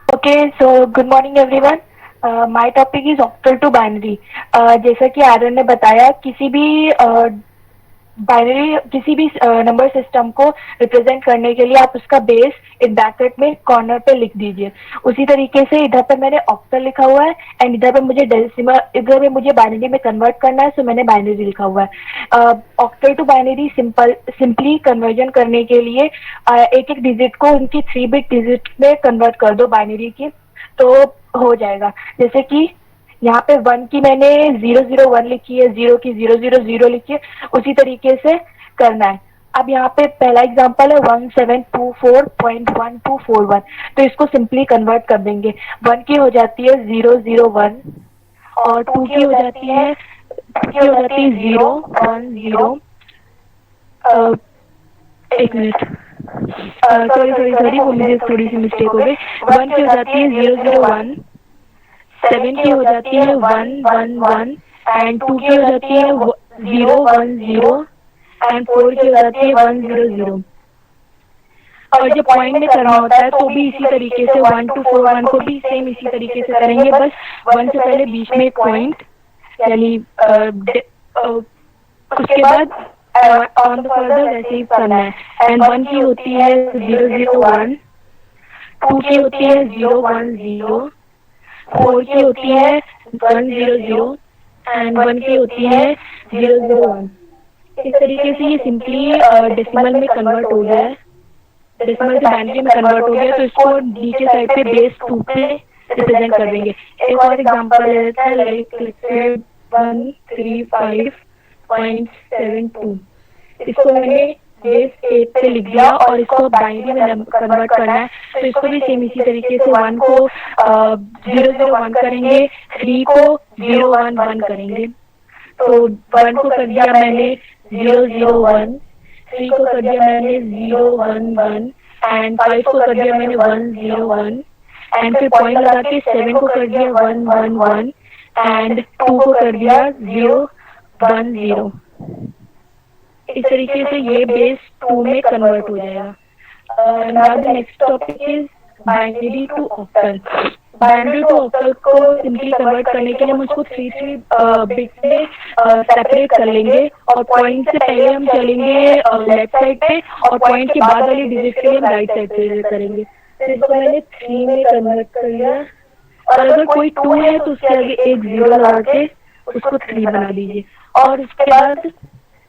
Okay, so good morning everyone. My topic is octal to binary. जैसा कि आर्यन ने बताया, किसी भी बाइनरी किसी भी नंबर सिस्टम को रिप्रेजेंट करने के लिए आप उसका बेस एक ब्रैकेट में कॉर्नर पे लिख दीजिए। उसी तरीके से इधर पे मैंने ऑक्टल लिखा हुआ है एंड इधर पे मुझे डेसिमल, इधर पे मुझे बाइनरी में कन्वर्ट करना है, सो मैंने बाइनरी लिखा हुआ है। Octal to binary simply conversion करने के लिए एक एक डिजिट को उनकी 3 बिट डिजिट में कन्वर्ट कर दो बाइनरी की, तो हो जाएगा। जैसे कि यहाँ पे 1 की मैंने 001 लिखी है, 0 की 000 लिखी है, उसी तरीके से करना है। अब यहाँ पे पहला एग्जांपल है 1724.1241, तो इसको सिंपली कन्वर्ट कर देंगे। 1 की हो जाती है 001 और 2 की हो जाती है 010। एक मिनट, सॉरी, वो मुझे थोड़ी सी मिस्टेक हो गई। 1 की हो जाती है 001, 7 की हो जाती है 111 एंड 2 की हो जाती है 010 एंड 4 की हो जाती है 100। और जब पॉइंट में करना होता है तो भी इसी तरीके से 1 to 4 1 को भी सेम इसी तरीके से करेंगे, बस 1 से पहले बीच में एक पॉइंट, यानी उसके बाद ऑन द फर्दर वैसे ही करना है। एंड 1 की होती है 001, 2 की होती है 010, 4 की होती है 100 एंड 1 की होती है 001। इस तरीके से ये सिंपली डेसिमल में कन्वर्ट हो गया है, डेसिमल से बाइनरी में कन्वर्ट हो गया। तो इसको नीचे साइड पे बेस 2 पे रिप्रेजेंट कर देंगे। एक और एग्जांपल लेते हैं, लाइक 135.72। इसको मैंने बेस 8 पे लिख दिया और इसको बाइनरी में कन्वर्ट करना है। तो इसको भी सेम इसी तरीके से 1 को 001 करेंगे, 3 को 011 करेंगे। तो 1 को कर दिया मैंने 001, 3 को कर दिया मैंने 011 एंड 5 को कर दिया मैंने 101 एंड फिर पॉइंट लगा के 7 को कर दिया 111 एंड 2 को कर दिया 010। इस तरीके से ये बेस 2 में कन्वर्ट हो जाएगा। Now the next topic is binary to octal. Binary to octal को सिंपली कन्वर्ट करने के लिए हम उसको 3 बिट्स में सेपरेट कर लेंगे और पॉइंट से पहले हम चलेंगे लेफ्ट साइड पे और पॉइंट के बाद वाली डिजिट के लिए हम राइट साइड पे करेंगे। तो इसको मैंने 3 में कन्वर्ट कर लिया और अगर कोई 2 है तो उसके आगे एक 0 लगा के उसको 3 बना दीजिए और उसके बाद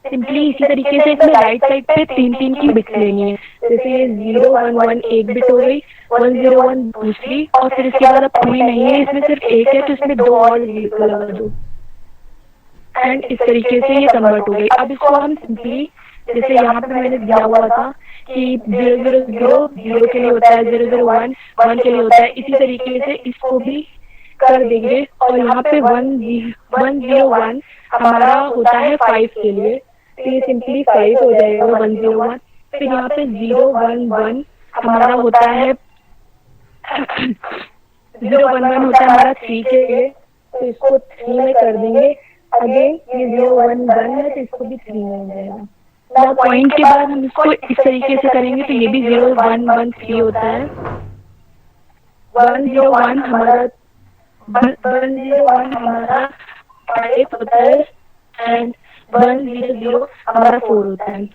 सिंपली इसी तरीके से इसमें राइट साइड पे 3 की बिट्स लेनी है। जैसे 011 एक बिट हो गई, 101 दूसरी और फिर इसके बाद अब 3 नहीं है, इसमें सिर्फ एक है तो इसमें 2 और 0 लगा दो एंड इस तरीके से ये कन्वर्ट हो गई। अब इसको हम सिंपली जैसे यहाँ पे मैंने दिया हुआ था कि 000 0 के लिए होता है, 001 1 के लिए होता है, इसी तरीके से इसको भी कर देंगे। और यहाँ पे 101 हमारा होता है 5 के लिए, तो ये सिंपली 5 हो जाएगा 101। फिर यहाँ पे 011 हमारा होता है 011 होता है हमारा 3 के लिए, तो इसको 3 में कर देंगे। अगेन ये 011 है तो इसको भी 3 में हो जाएगा। ना पॉइंट के बाद हम इसको इस तरीके से करेंगे तो ये भी 0113 होता है। 101 हमारा 5 होता है एंड 100 हमारा 4 होता है।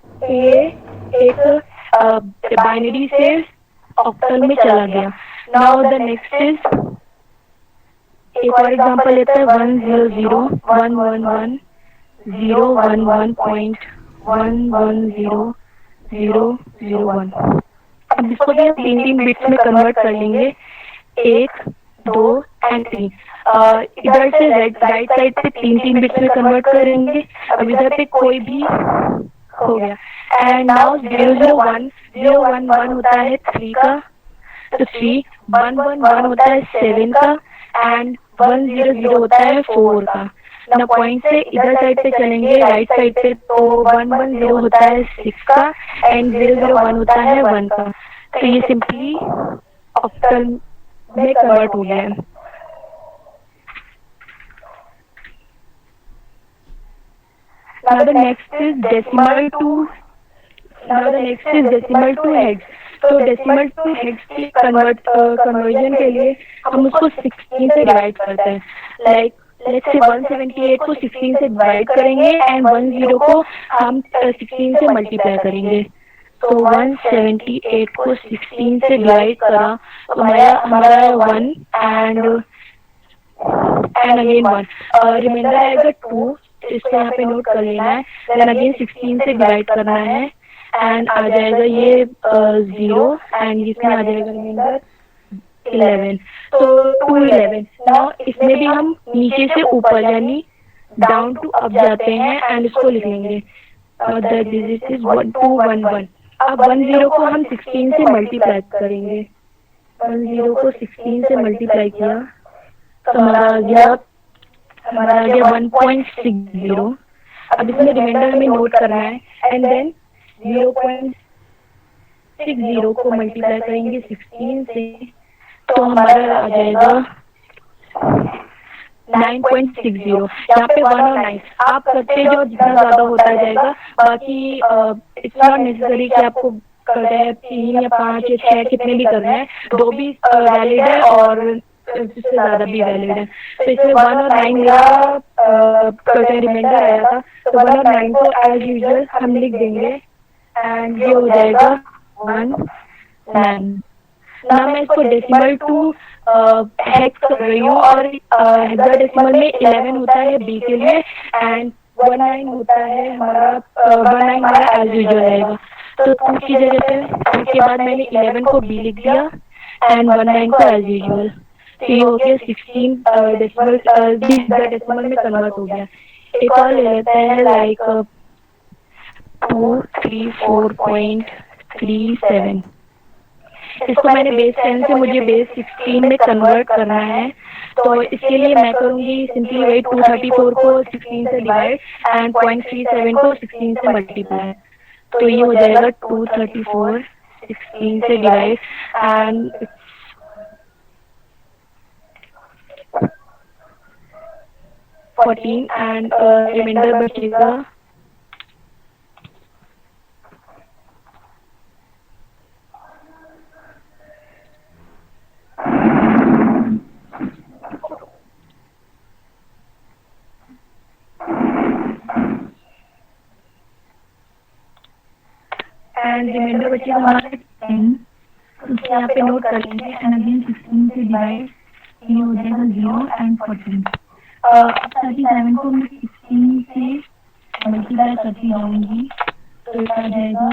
तो ये एक बाइनरी से ऑक्टल में चला गया। नाउ द नेक्स्ट इज एक और एग्जांपल लेते हैं 100111011.110001। अब इसको भी हम 3 बिट्स में कन्वर्ट कर लेंगे, 1 2 एंड 3। इधर से राइट साइड पे 3 बिट्स में कन्वर्ट करेंगे। अब इधर पे कोई भी हो गया एंड नाउ 011 होता है 3 का, तो 3 111 होता है 7 का एंड 100 होता है 4 का। ना पॉइंट से इधर साइड पे चलेंगे राइट साइड पे, तो 110 होता है 6 का एंड 001 होता है 1 का। तो ये सिंपली ऑक्टल में कन्वर्ट हो गया है। Now the next is decimal to hex. तो डेसिमल टू हेक्स की कन्वर्जन के लिए हम उसको 16 से डिवाइड करते हैं। लाइक लेट्स से 178 को 16 से डिवाइड करेंगे एंड 10 को हम 16 से मल्टीप्लाई करेंगे। तो 178 को 16 से डिवाइड करा तो हमारा 1 एंड अगेन 1, रिमाइंडर आएगा 2, इसको यहाँ पे नोट कर लेना है। देन अगेन 16 से डिवाइड करना है एंड आ जाएगा ये 0 एंड इसमें आ जाएगा रिमाइंडर 11, तो 211। नाउ इसमें भी हम नीचे से ऊपर यानी डाउन टू अप जाते हैं एंड इसको लिख लेंगे। The digit is 211। अब 10 को हम 16 से मल्टीप्लाई करेंगे। 10 को 16 से मल्टीप्लाई किया तो हमारा आ गया 1.60। अब इसमें रिमाइंडर हमें नोट करना है एंड देन 0.60 को मल्टीप्लाई करेंगे 16 से तो हमारा आ जाएगा 9.60। यहाँ पे 1 और 9 आप करते जाओ, जितना ज्यादा होता जाएगा। बाकी इट्स नॉट नेसेसरी कि आपको करना है 3 या 5 या 6 कितने भी करना है, 2 भी वैलिड है और इससे ज्यादा भी वैलिड है। तो इसमें 1 और 9 मेरा रिमाइंडर आया था, तो 1 और 9 को एज यूजुअल हम लिख देंगे एंड ये हो जाएगा 19। ना मैं इसको डेसिमल टू हेक्स कर रही हूँ और हेक्साडेसिमल में 11 होता है बी के लिए एंड 19 होता है हमारा 19 हमारा एज यूजुअल रहेगा। तो 2 की जगह पे उसके बाद मैंने 11 को बी लिख दिया एंड 19 को एज यूजुअल। तो ये हो गया 16 डेसिमल डेसिमल में कन्वर्ट हो गया। एक और ले लेते हैं लाइक 234.37। इसको मैंने बेस 10 से मुझे बेस 16 में कन्वर्ट करना है, तो इसके लिए मैं करूंगी सिंपली वही 234 को 16 से डिवाइड एंड 0.37 को 16 से मल्टीप्लाई। तो ये हो जाएगा 234 16 से डिवाइड एंड 14 एंड रिमाइंडर बचेगा 10 हमारा 10। उसके यहाँ पे नोट कर लेंगे एंड अगेन 16 से डिवाइड, ये हो जाएगा 0 एंड 14। अब 37 को मैं 16 से मल्टीप्लाई करती जाऊंगी तो ये आ जाएगा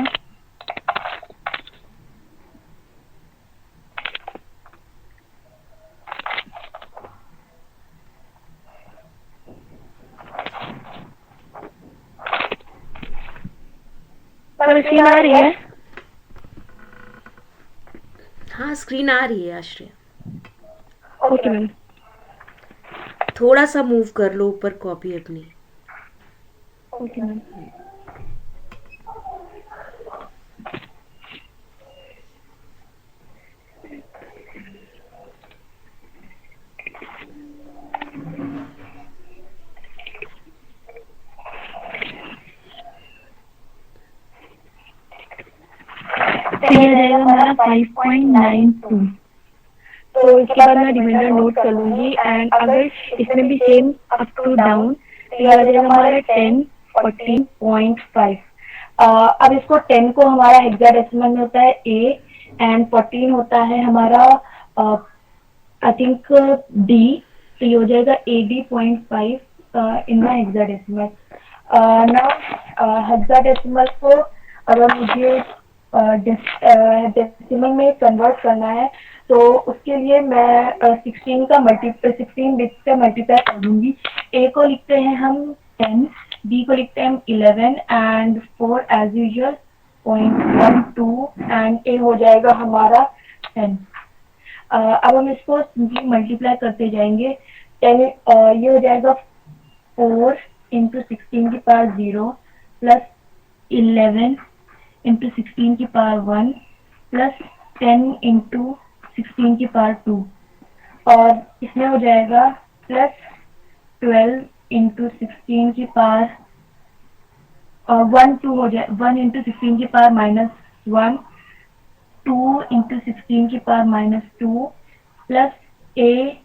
16 आ रही है। हाँ, स्क्रीन आ रही है आश्रय। Okay ma'am. थोड़ा सा मूव कर लो ऊपर कॉपी अपनी। Okay ma'am. ये रहेगा हमारा 5.92। तो इसके बाद मैं रिमाइंडर नोट कर लूंगी एंड अगर इसमें भी सेम अप टू डाउन तो ये आ जाएगा हमारा 10 14.5। अब इसको 10 को हमारा हेक्साडेसिमल में होता है ए एंड 14 होता है हमारा आई थिंक डी, तो ये हो जाएगा AD.5 in my hexadecimal. Now hexadecimal को अगर मुझे डेसिमल में कन्वर्ट करना है तो उसके लिए मैं 16 बिट्स का मल्टीप्लाई कर दूंगी। ए को लिखते हैं हम 10, बी को लिखते हैं हम 11 एंड 4 एज यूजुअल 0.12 एंड ए हो जाएगा हमारा 10। अब हम इसको सिंपली मल्टीप्लाई करते जाएंगे। 10 ये हो जाएगा 4 इंटू 16 की पावर 0 प्लस 11 इंटू 16 की पावर 1 प्लस 10 इंटू 16 की पावर 2 और इसमें हो जाएगा प्लस 12 इंटू 16 की पावर 1 2 हो जाए 1 इंटू 16 की पावर -1 2 इंटू 16 की पावर -2 प्लस ए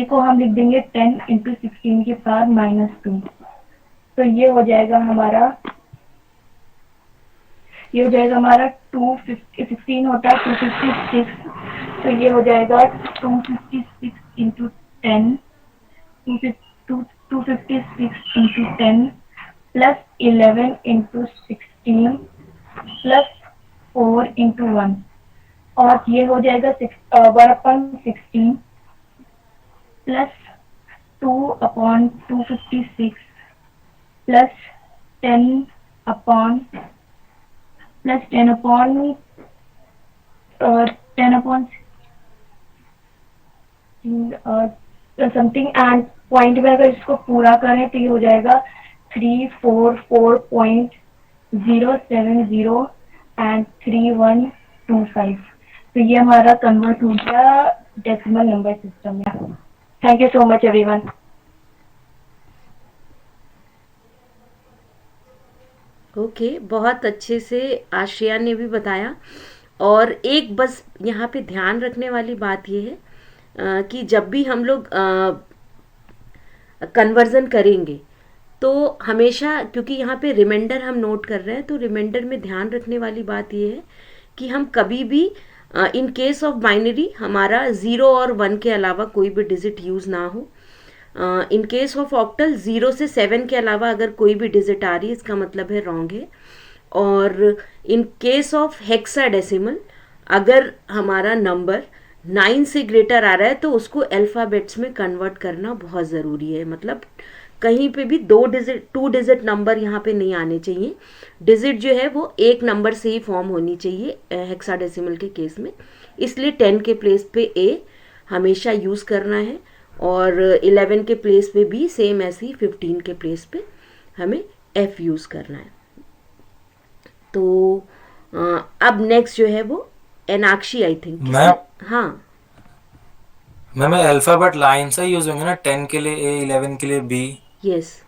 को हम लिख देंगे 10 इंटू 16 की पावर -2। तो ये हो जाएगा हमारा 16 होता है 256, तो ये हो जाएगा 256 into 10 256 into 10 plus 11 into 16 plus 4 into 1। और ये हो जाएगा 1/16 plus 2/256 plus 10 something and point में अगर इसको पूरा करें तो ये हो जाएगा 344.070 एंड 3125। तो ये हमारा कन्वर्ट हो गया डेसिमल नंबर सिस्टम में। Thank you so much everyone. Okay, बहुत अच्छे से आश्रिया ने भी बताया। और एक बस यहाँ पे ध्यान रखने वाली बात ये है कि जब भी हम लोग कन्वर्जन करेंगे तो हमेशा, क्योंकि यहाँ पे रिमाइंडर हम नोट कर रहे हैं, तो रिमाइंडर में ध्यान रखने वाली बात ये है कि हम कभी भी इन केस ऑफ बाइनरी हमारा 0 और 1 के अलावा कोई भी डिजिट यूज़ ना हो। इन केस ऑफ ऑक्टल 0 से 7 के अलावा अगर कोई भी डिजिट आ रही है इसका मतलब है रॉन्ग है। और इन केस ऑफ हेक्साडेसिमल अगर हमारा नंबर 9 से ग्रेटर आ रहा है तो उसको अल्फ़ाबेट्स में कन्वर्ट करना बहुत ज़रूरी है। मतलब कहीं पे भी 2 डिजिट नंबर यहाँ पे नहीं आने चाहिए। डिजिट जो है वो एक नंबर से ही फॉर्म होनी चाहिए हेक्साडेसिमल के केस में। इसलिए 10 के प्लेस पे A हमेशा यूज़ करना है और 11 के प्लेस पे भी सेम ऐसे ही 15 के प्लेस पे हमें F यूज़ करना है। तो अब नेक्स्ट जो है वो एनाक्षी आई थिंक। हाँ मैम अल्फाबेट लाइन से यूज होंगे ना, 10 के लिए A, 11 के लिए B। यस,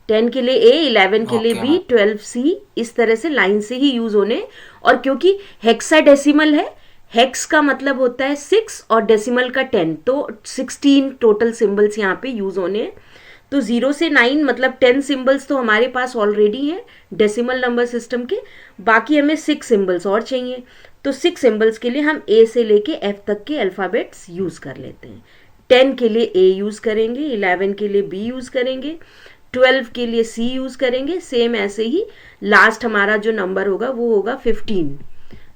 10 के लिए A, 11 के लिए Okay, B, ma'am. 12C, इस तरह से लाइन से ही यूज होने। और क्योंकि हेक्साडेसिमल है, हेक्स का मतलब होता है 6 और डेसिमल का 10, तो 16 टोटल सिंबल्स यहाँ पे यूज होने हैं। तो 0 से 9 मतलब 10 सिंबल्स तो हमारे पास ऑलरेडी हैं डेसिमल नंबर सिस्टम के। बाकी हमें 6 सिंबल्स और चाहिए। तो 6 सिंबल्स के लिए हम A से लेके F तक के अल्फ़ाबेट्स यूज़ कर लेते हैं। 10 के लिए A यूज़ करेंगे, 11 के लिए B यूज़ करेंगे, 12 के लिए C यूज़ करेंगे। सेम ऐसे ही लास्ट हमारा जो नंबर होगा वो होगा 15।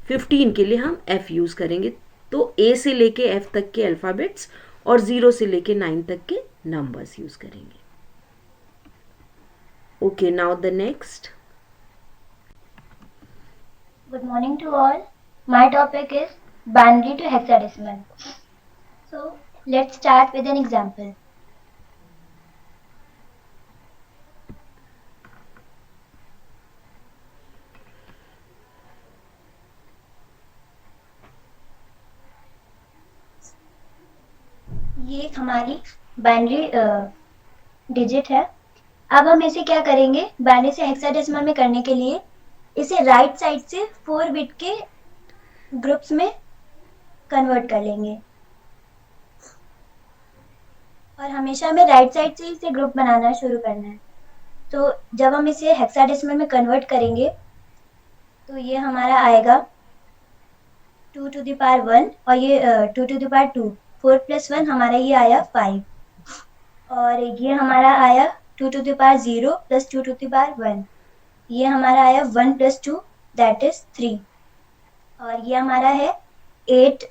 15 के लिए हम F यूज़ करेंगे। तो A से लेके F तक के अल्फ़ाबेट्स और 0 से लेके 9 तक के नंबर्स यूज़ करेंगे। Okay, now the next. Good morning to all. My topic is binary to hexadecimal. So let's start with an example. ये हमारी बाइनरी डिजिट है। अब हम इसे क्या करेंगे, बाइनरी से हेक्साडेसिमल में करने के लिए इसे राइट साइड से 4 बिट के ग्रुप्स में कन्वर्ट कर लेंगे। और हमेशा हमें राइट साइड से इसे ग्रुप बनाना शुरू करना है। तो जब हम इसे हेक्साडेसिमल में कन्वर्ट करेंगे तो ये हमारा आएगा 2 to the power 1 और ये 2 to the power 2, 4 + 1 हमारा ये आया 5। और ये हमारा आया 2 to the power 0 + 2 to the power 1, ये हमारा आया 1 + 2 दैट इज 3। और ये हमारा है 8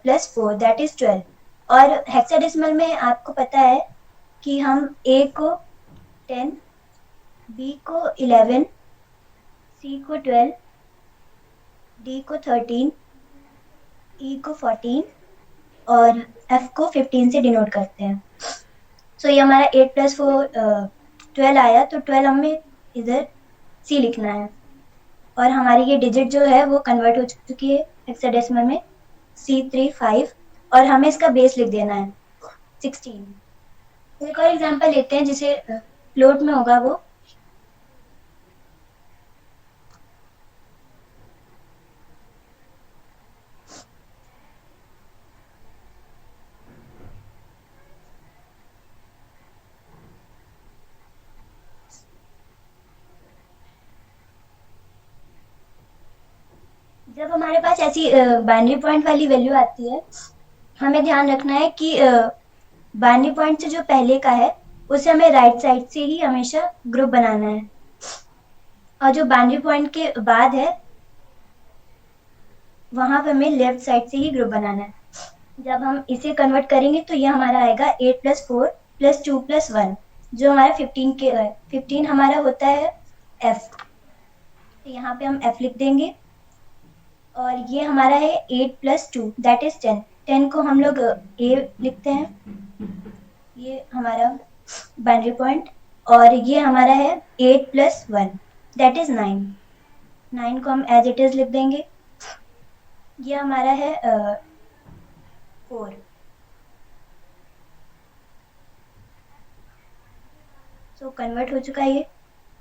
+ 4 दैट इज 12। और हेक्साडेसिमल में आपको पता है कि हम A को 10, B को 11, C को 12, D को 13, E को 14 और F को 15 से डिनोट करते हैं। सो ये हमारा 8 + 4 12 आया, तो 12 हमें इधर C लिखना है। और हमारी ये डिजिट जो है वो कन्वर्ट हो चुकी है हेक्साडेसिमल में C35 और हमें इसका बेस लिख देना है 16। एक और एग्जांपल लेते हैं जिसे फ्लोट में होगा वो। जब हमारे पास ऐसी बाइनरी पॉइंट वाली वैल्यू आती है, हमें ध्यान रखना है कि बाइनरी पॉइंट से जो पहले का है उसे हमें राइट साइड से ही हमेशा ग्रुप बनाना है। और जो बाइनरी पॉइंट के बाद है वहां पे हमें लेफ्ट साइड से ही ग्रुप बनाना है। जब हम इसे कन्वर्ट करेंगे तो ये हमारा आएगा 8+4+2+1, जो हमारा 15 के 15 हमारा होता है f। तो यहाँ पे हम f लिख देंगे, और ये हमारा है 8+2 दैट इज 10। 10 को हम लोग a लिखते हैं, ये हमारा बाइनरी पॉइंट। और ये हमारा है 8+1 दैट इज 9। 9 को हम एज इट इज लिख देंगे, ये हमारा है 4। सो कन्वर्ट हो चुका है ये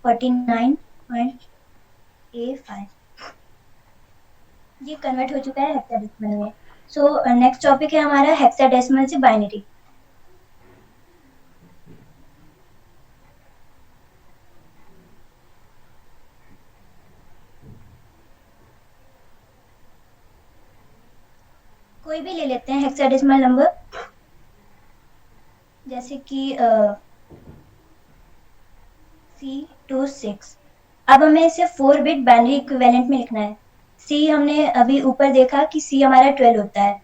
49.A5। ये कन्वर्ट हो चुका है हेक्साडेसिमल में। सो नेक्स्ट टॉपिक है हमारा हेक्साडेसिमल से बाइनरी। कोई भी ले लेते हैं हेक्साडेसिमल नंबर, जैसे कि C26। अब हमें इसे 4 बिट बाइनरी इक्विवेलेंट में लिखना है। C हमने अभी ऊपर देखा कि C हमारा 12 होता है,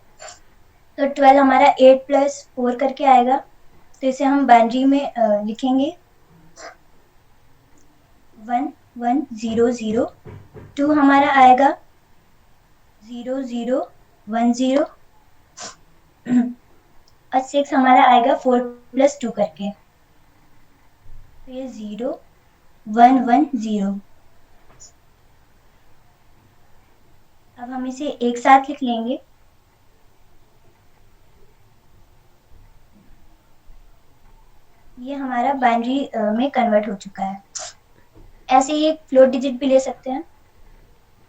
तो 12 हमारा 8+4 करके आएगा। तो इसे हम बाइनरी में लिखेंगे 1 1 0 0। 2 हमारा आएगा 0 0 1 0, और 6 हमारा आएगा 4+2 करके, तो ये 0 1 1 0। अब हम इसे एक साथ लिख लेंगे, ये हमारा बाइनरी में कन्वर्ट हो चुका है। ऐसे ही एक फ्लोट डिजिट भी ले सकते हैं,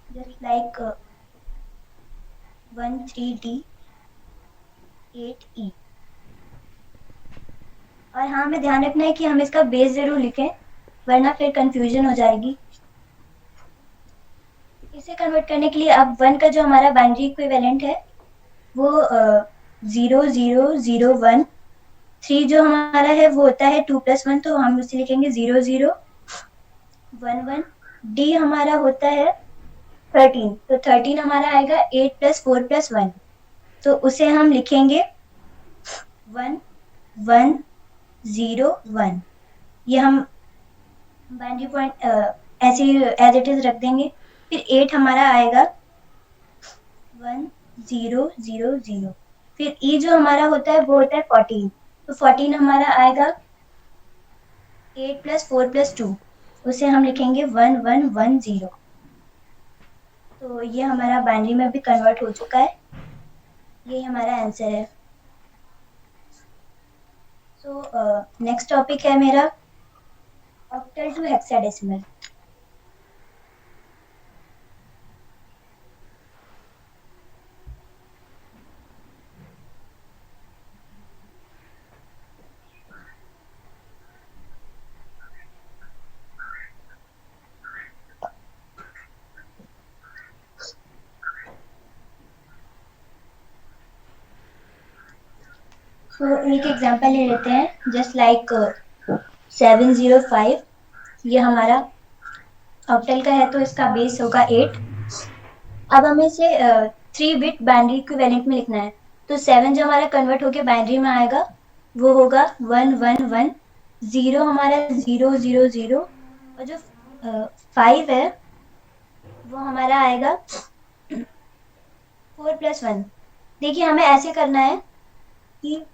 जस्ट लाइक 13D8E। और हाँ, हमें ध्यान रखना है कि हम इसका बेस जरूर लिखें, वरना फिर कंफ्यूजन हो जाएगी। इसे कन्वर्ट करने के लिए अब 1 का जो हमारा बाइनरी इक्विवेलेंट है वो 0 0 0 1। 3 जो हमारा है वो होता है 2+1, तो हम उसे लिखेंगे 0 0 1 1। D हमारा होता है 13, तो 13 हमारा आएगा 8+4+1, तो उसे हम लिखेंगे 1 1 0 1। ये हम बाइनरी पॉइंट ऐसे एज इट इज रख देंगे। फिर 8 हमारा आएगा 1 0 0 0। फिर E जो हमारा होता है वो होता है 14, तो 14 हमारा आएगा 8+4+2, उसे हम लिखेंगे 1 1 1 0। तो ये हमारा बाइनरी में भी कन्वर्ट हो चुका है, यही हमारा आंसर है। सो नेक्स्ट टॉपिक है मेरा ऑक्टल टू हेक्साडेसिमल। तो एक एग्जांपल ले लेते हैं, जस्ट लाइक 705। ये हमारा ऑक्टल का है, तो इसका बेस होगा 8। अब हमें इसे 3 बिट बाइनरी इक्विवेलेंट में लिखना है, तो 7 जो हमारा कन्वर्ट होके बाइनरी में आएगा वो होगा 1 1 1। 0 हमारा 0 0 0, और जो 5 है वो हमारा आएगा 4+1। देखिए, हमें ऐसे करना है कि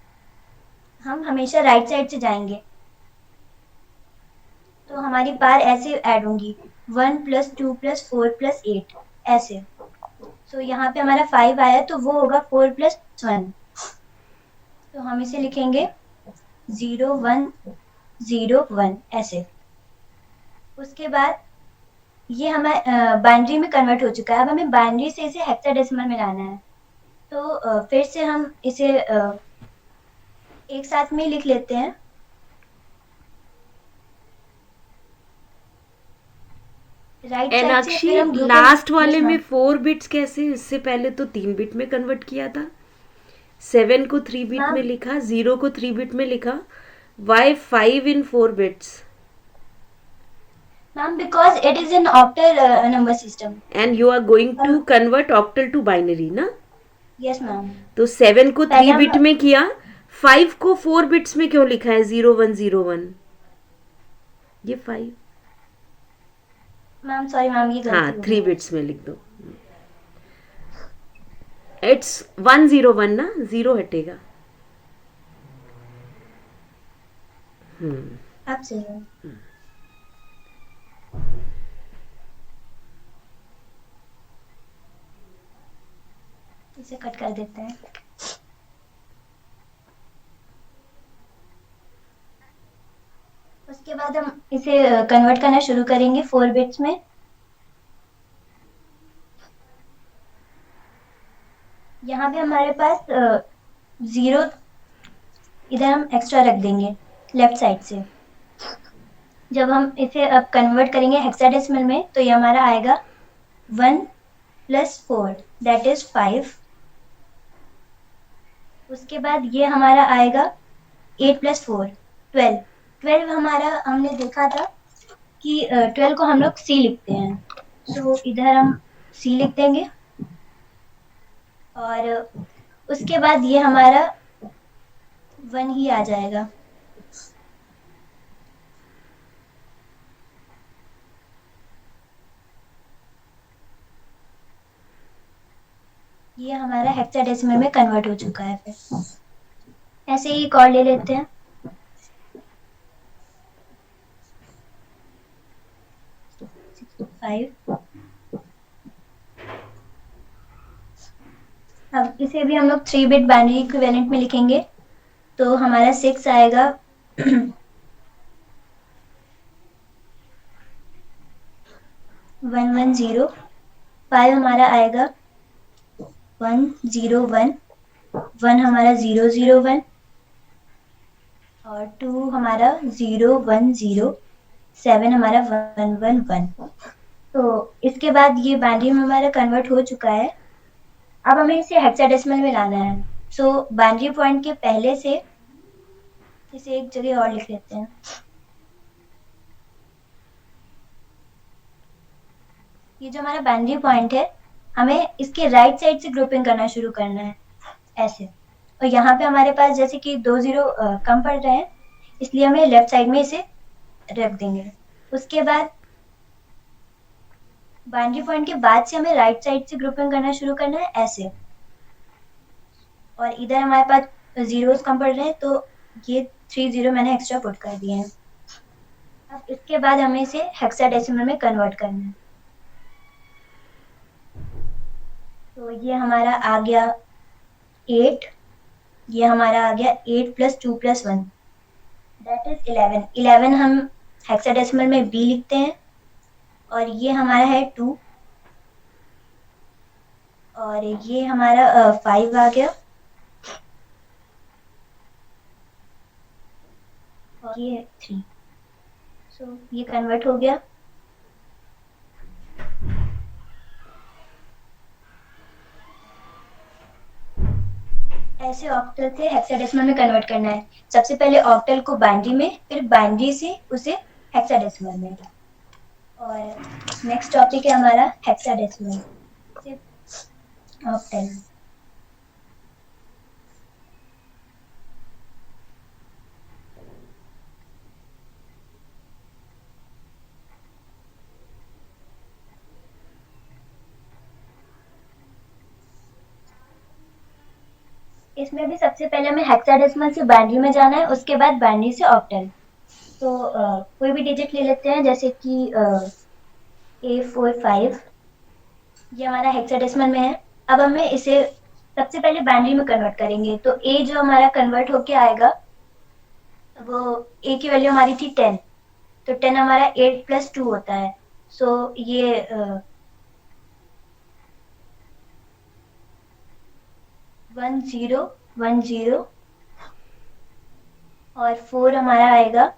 हम हमेशा राइट साइड से जाएंगे, तो हमारी बार ऐसे ऐड होंगी 1 + 2 + 4 + 8 ऐसे। तो यहाँ पे हमारा 5 आया, तो वो होगा 4+1, तो हम इसे लिखेंगे 0 1 0 1 ऐसे। उसके बाद ये हमारे बाइनरी में कन्वर्ट हो चुका है। अब हमें बाइनरी से इसे हेक्साडेसिमल में लाना है, तो फिर से हम इसे एक साथ में लिख लेते हैं। राइट साइड से एनाक्षी, फिर हम ग्रुप लास्ट वाले में 4 बिट्स कैसे? इससे पहले तो 3 बिट में कन्वर्ट किया था। 7 को 3 बिट में लिखा, 0 को 3 बिट में लिखा। Why 5 in 4 bits? Ma'am because it is an octal number system. And you are going to convert octal to binary ना. Yes ma'am. तो 7 को पहले 3 हम बिट में किया, 5 को 4 बिट्स में क्यों लिखा है 0101? ये 5. मैम सॉरी मैम ये हाँ, गलती हो 3 गई. बिट्स में लिख दो. इट्स 101 ना, 0 हटेगा. आप सही हो. इसे कट कर देते हैं. उसके बाद हम इसे कन्वर्ट करना शुरू करेंगे 4 बिट्स में. यहाँ पे हमारे पास 0 इधर हम एक्स्ट्रा रख देंगे लेफ्ट साइड से. जब हम इसे अब कन्वर्ट करेंगे हेक्साडेसिमल में तो ये हमारा आएगा 1 + 4 दैट इज 5. उसके बाद ये हमारा आएगा 8 + 4 12. 12 हमारा हमने देखा था कि 12 को हम लोग C लिखते हैं. तो इधर हम C लिख देंगे और उसके बाद ये हमारा 1 ही आ जाएगा. ये हमारा हेक्साडेसिमल में कन्वर्ट हो चुका है. फिर ऐसे ही एक और ले लेते हैं. अब इसे भी हम लोग 3 बिट बाइनरी इक्विवेलेंट में लिखेंगे तो हमारा 6 आएगा. 110. 5 हमारा आएगा 101. 1 हमारा 001 और 2 हमारा 010. 7 हमारा 111. तो इसके बाद ये बाइनरी में हमारा कन्वर्ट हो चुका है. अब हमें इसे हेक्साडेसिमल में लाना है. सो बाइनरी पॉइंट के पहले से इसे एक जगह और लिख लेते हैं. ये जो हमारा बाइनरी पॉइंट है हमें इसके राइट साइड से ग्रुपिंग करना शुरू करना है ऐसे. और यहाँ पे हमारे पास जैसे कि 2 0 कम पड़ रहे हैं इसलिए हमें लेफ्ट साइड में इसे रख देंगे. उसके बाद बाइनरी पॉइंट के बाद से हमें राइट साइड से ग्रुपिंग करना शुरू करना है ऐसे. और इधर हमारे पास जीरोस कम पड़ रहे हैं तो ये 3 0 मैंने एक्स्ट्रा पुट कर दिए हैं. अब इसके बाद हमें इसे हेक्साडेसिमल में कन्वर्ट करना है. तो ये हमारा आ गया 8. ये हमारा आ गया 8 + 2 + 1 दैट इज 11. 11 हम हेक्साडेसिमल में B लिखते हैं और ये हमारा है 2 और ये हमारा 5 आ गया और ये 3. सो ये कन्वर्ट हो गया. ऐसे ऑक्टल से हेक्साडेसिमल में कन्वर्ट करना है. सबसे पहले ऑक्टल को बाइनरी में फिर बाइनरी से उसे हेक्साडेसिमल में. और नेक्स्ट टॉपिक है हमारा हेक्साडेसिमल से ऑक्टल. इसमें भी सबसे पहले हमें हेक्साडेसिमल से बाइनरी में जाना है उसके बाद बाइनरी से ऑक्टल. तो कोई भी डिजिट ले लेते हैं जैसे कि A45. ये हमारा हेक्साडेसिमल में है. अब हमें इसे सबसे पहले बाइनरी में कन्वर्ट करेंगे. तो A जो हमारा कन्वर्ट होके आएगा वो A की वैल्यू हमारी थी 10. तो 10 हमारा 8 + 2 होता है. सो ये 1010 और 4 हमारा आएगा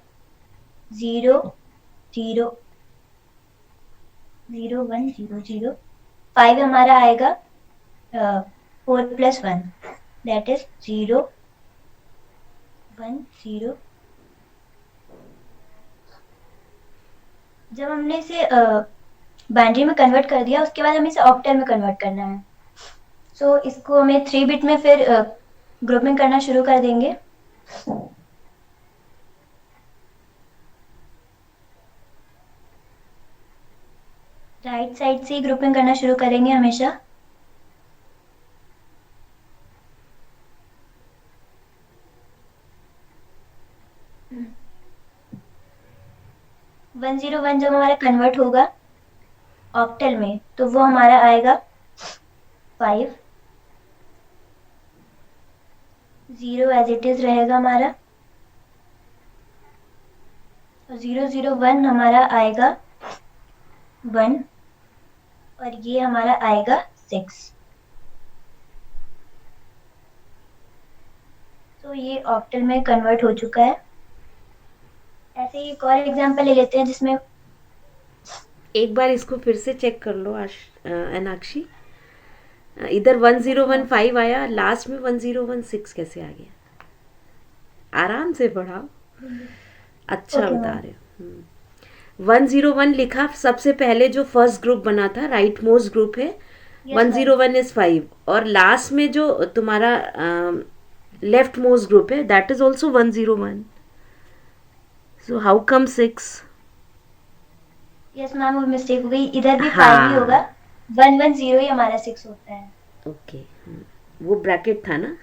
00100. 5 हमारा आएगा 4 + 1 दैट इज 010. जब हमने इसे बाइनरी में कन्वर्ट कर दिया, उसके बाद हमें इसे ऑक्टल में कन्वर्ट करना है। सो इसको हमें 3 बिट में फिर ग्रुपिंग करना शुरू कर देंगे। राइट साइड से ग्रुपिंग करना शुरू करेंगे हमेशा। वन 101 जब हमारा कन्वर्ट होगा ऑक्टल में, तो वो हमारा आएगा 5, 0 एज इट इज रहेगा हमारा, और 001 हमारा आएगा 1, और ये हमारा आएगा 6। तो ये ऑक्टल में कन्वर्ट हो चुका है। ऐसे ही एक और एग्जांपल ले लेते हैं जिसमें एक बार इसको फिर से चेक कर लो अनाक्षी। इधर 1015 आया, लास्ट में 1016 कैसे आ गया? आराम से पढ़ाओ, अच्छा Okay, बता ma'am. रहे हो। 101 लिखा, सबसे पहले जो फर्स्ट ग्रुप बना था राइट मोस्ट ग्रुप है। Yes, 101 इज 5, और लास्ट में जो तुम्हारा लेफ्ट मोस्ट ग्रुप है that is also 101। So how come 6? Yes ma'am, वो मिस्टेक हो गई, इधर भी 5 हाँ। ही होगा, 110 ही हमारा 6 होता है। ओके, वो ब्रैकेट था ना।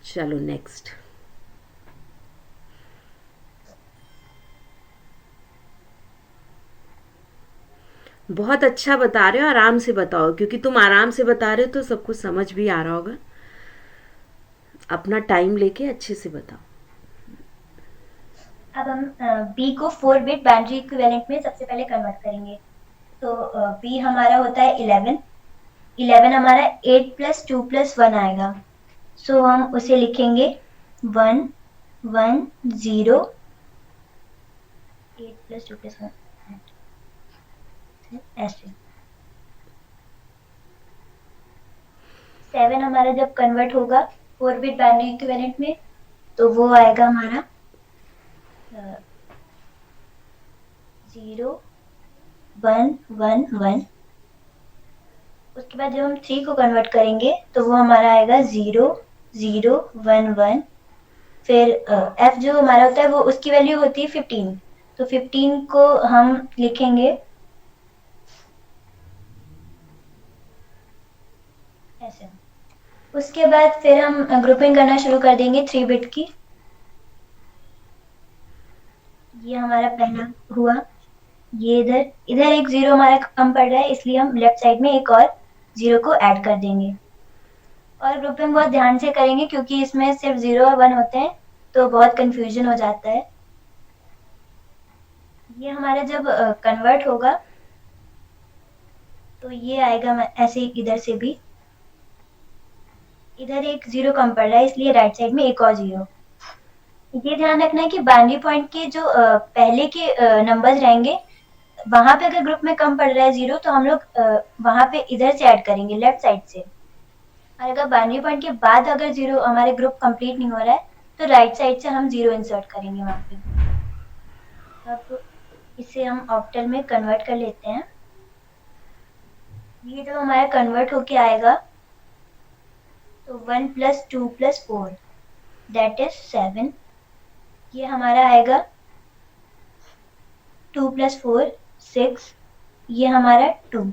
चलो नेक्स्ट। बहुत अच्छा बता रहे हो, आराम से बताओ, क्योंकि तुम आराम से बता रहे हो तो सब कुछ समझ भी आ रहा होगा। अपना टाइम लेके अच्छे से बताओ। अब हम b को 4 बिट बाइनरी इक्विवेलेंट में सबसे पहले कन्वर्ट करेंगे। तो b हमारा होता है 11, 11 हमारा 8 + 2 + 1 आएगा। सो हम उसे लिखेंगे 1 1 0 8 + 2 + 1 ऐसे। 7 हमारा जब कन्वर्ट होगा 4 बिट बाइनरी इक्विवेलेंट में, तो वो आएगा हमारा 0 1 1 1। उसके बाद जब हम 3 को कन्वर्ट करेंगे तो वो हमारा आएगा 0 0 1 1। फिर f जो हमारा होता है वो उसकी वैल्यू होती है 15, तो 15 को हम लिखेंगे ऐसे। उसके बाद फिर हम ग्रुपिंग करना शुरू कर देंगे 3 बिट की। ये हमारा पहला हुआ, ये इधर एक 0 हमारा कम पड़ रहा है, इसलिए हम लेफ्ट साइड में एक और 0 को ऐड कर देंगे। और ग्रुपिंग बहुत ध्यान से करेंगे क्योंकि इसमें सिर्फ 0 और 1 होते हैं, तो बहुत कंफ्यूजन हो जाता है। ये हमारा जब कन्वर्ट होगा तो ये आएगा ऐसे इधर से भी, इधर एक 0 कम पड़ रहा है इसलिए राइट साइड में एक और 0। ये ध्यान रखना है कि बाइनरी पॉइंट के जो पहले के नंबर्स रहेंगे, वहां पे अगर ग्रुप में कम पड़ रहा है 0 तो हम लोग वहां पे इधर से ऐड करेंगे लेफ्ट साइड से। और अगर बाइनरी पॉइंट के बाद अगर 0 हमारे ग्रुप कंप्लीट नहीं हो रहा है तो राइट साइड से हम 0 इंसर्ट करेंगे वहां पे। अब इसे हम ऑक्टल में कन्वर्ट कर लेते हैं। ये जो हमारा कन्वर्ट होके आएगा तो 1 + 2 + 4 दैट इज 7। ये हमारा आएगा 2 + 4 6, ये हमारा 2।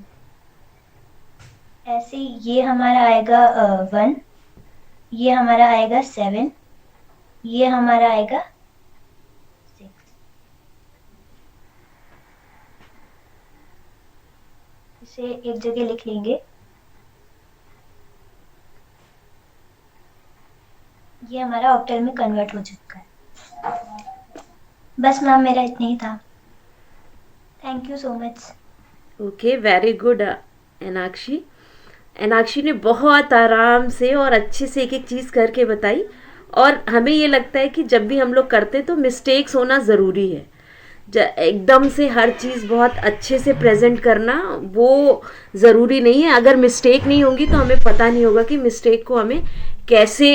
ऐसे ये हमारा आएगा 1, ये हमारा आएगा 7, ये हमारा आएगा 6। इसे एक जगह लिख लेंगे। ये हमारा ऑक्टल में कन्वर्ट हो चुका है। बस मैम, मेरा इतना ही था। Thank you so much. Okay, very good Enakshi. Enakshi ने बहुत आराम से और अच्छे से एक एक चीज़ करके बताई, और हमें ये लगता है कि जब भी हम लोग करते तो मिस्टेक्स होना ज़रूरी है। एकदम से हर चीज़ बहुत अच्छे से प्रेजेंट करना वो ज़रूरी नहीं है। अगर मिस्टेक नहीं होगी तो हमें पता नहीं होगा कि मिस्टेक को हमें कैसे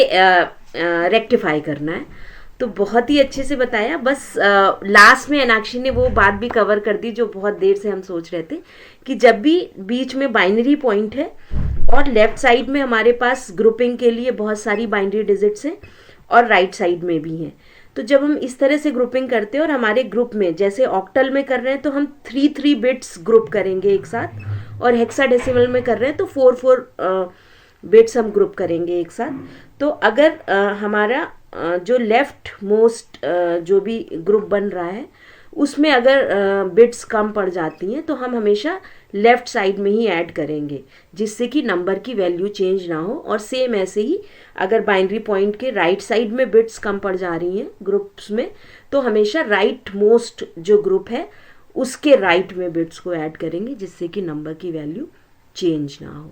रेक्टिफाई करना है। तो बहुत ही अच्छे से बताया। बस लास्ट में अनाक्षी ने वो बात भी कवर कर दी जो बहुत देर से हम सोच रहे थे, कि जब भी बीच में बाइनरी पॉइंट है और लेफ्ट साइड में हमारे पास ग्रुपिंग के लिए बहुत सारी बाइनरी डिजिट्स हैं और राइट साइड में भी हैं, तो जब हम इस तरह से ग्रुपिंग करते हैं और हमारे ग्रुप में जैसे ऑक्टल में कर रहे हैं तो हम 3 बिट्स ग्रुप करेंगे एक साथ, और हेक्साडेसिमल में कर रहे हैं तो 4 बिट्स हम ग्रुप करेंगे एक साथ। तो अगर हमारा जो लेफ्ट मोस्ट जो भी ग्रुप बन रहा है उसमें अगर बिट्स कम पड़ जाती हैं तो हम हमेशा लेफ्ट साइड में ही ऐड करेंगे, जिससे कि नंबर की वैल्यू चेंज ना हो। और सेम ऐसे ही अगर बाइनरी पॉइंट के राइट साइड में बिट्स कम पड़ जा रही हैं ग्रुप्स में, तो हमेशा राइट मोस्ट जो ग्रुप है उसके राइट में बिट्स को ऐड करेंगे, जिससे कि नंबर की वैल्यू चेंज ना हो।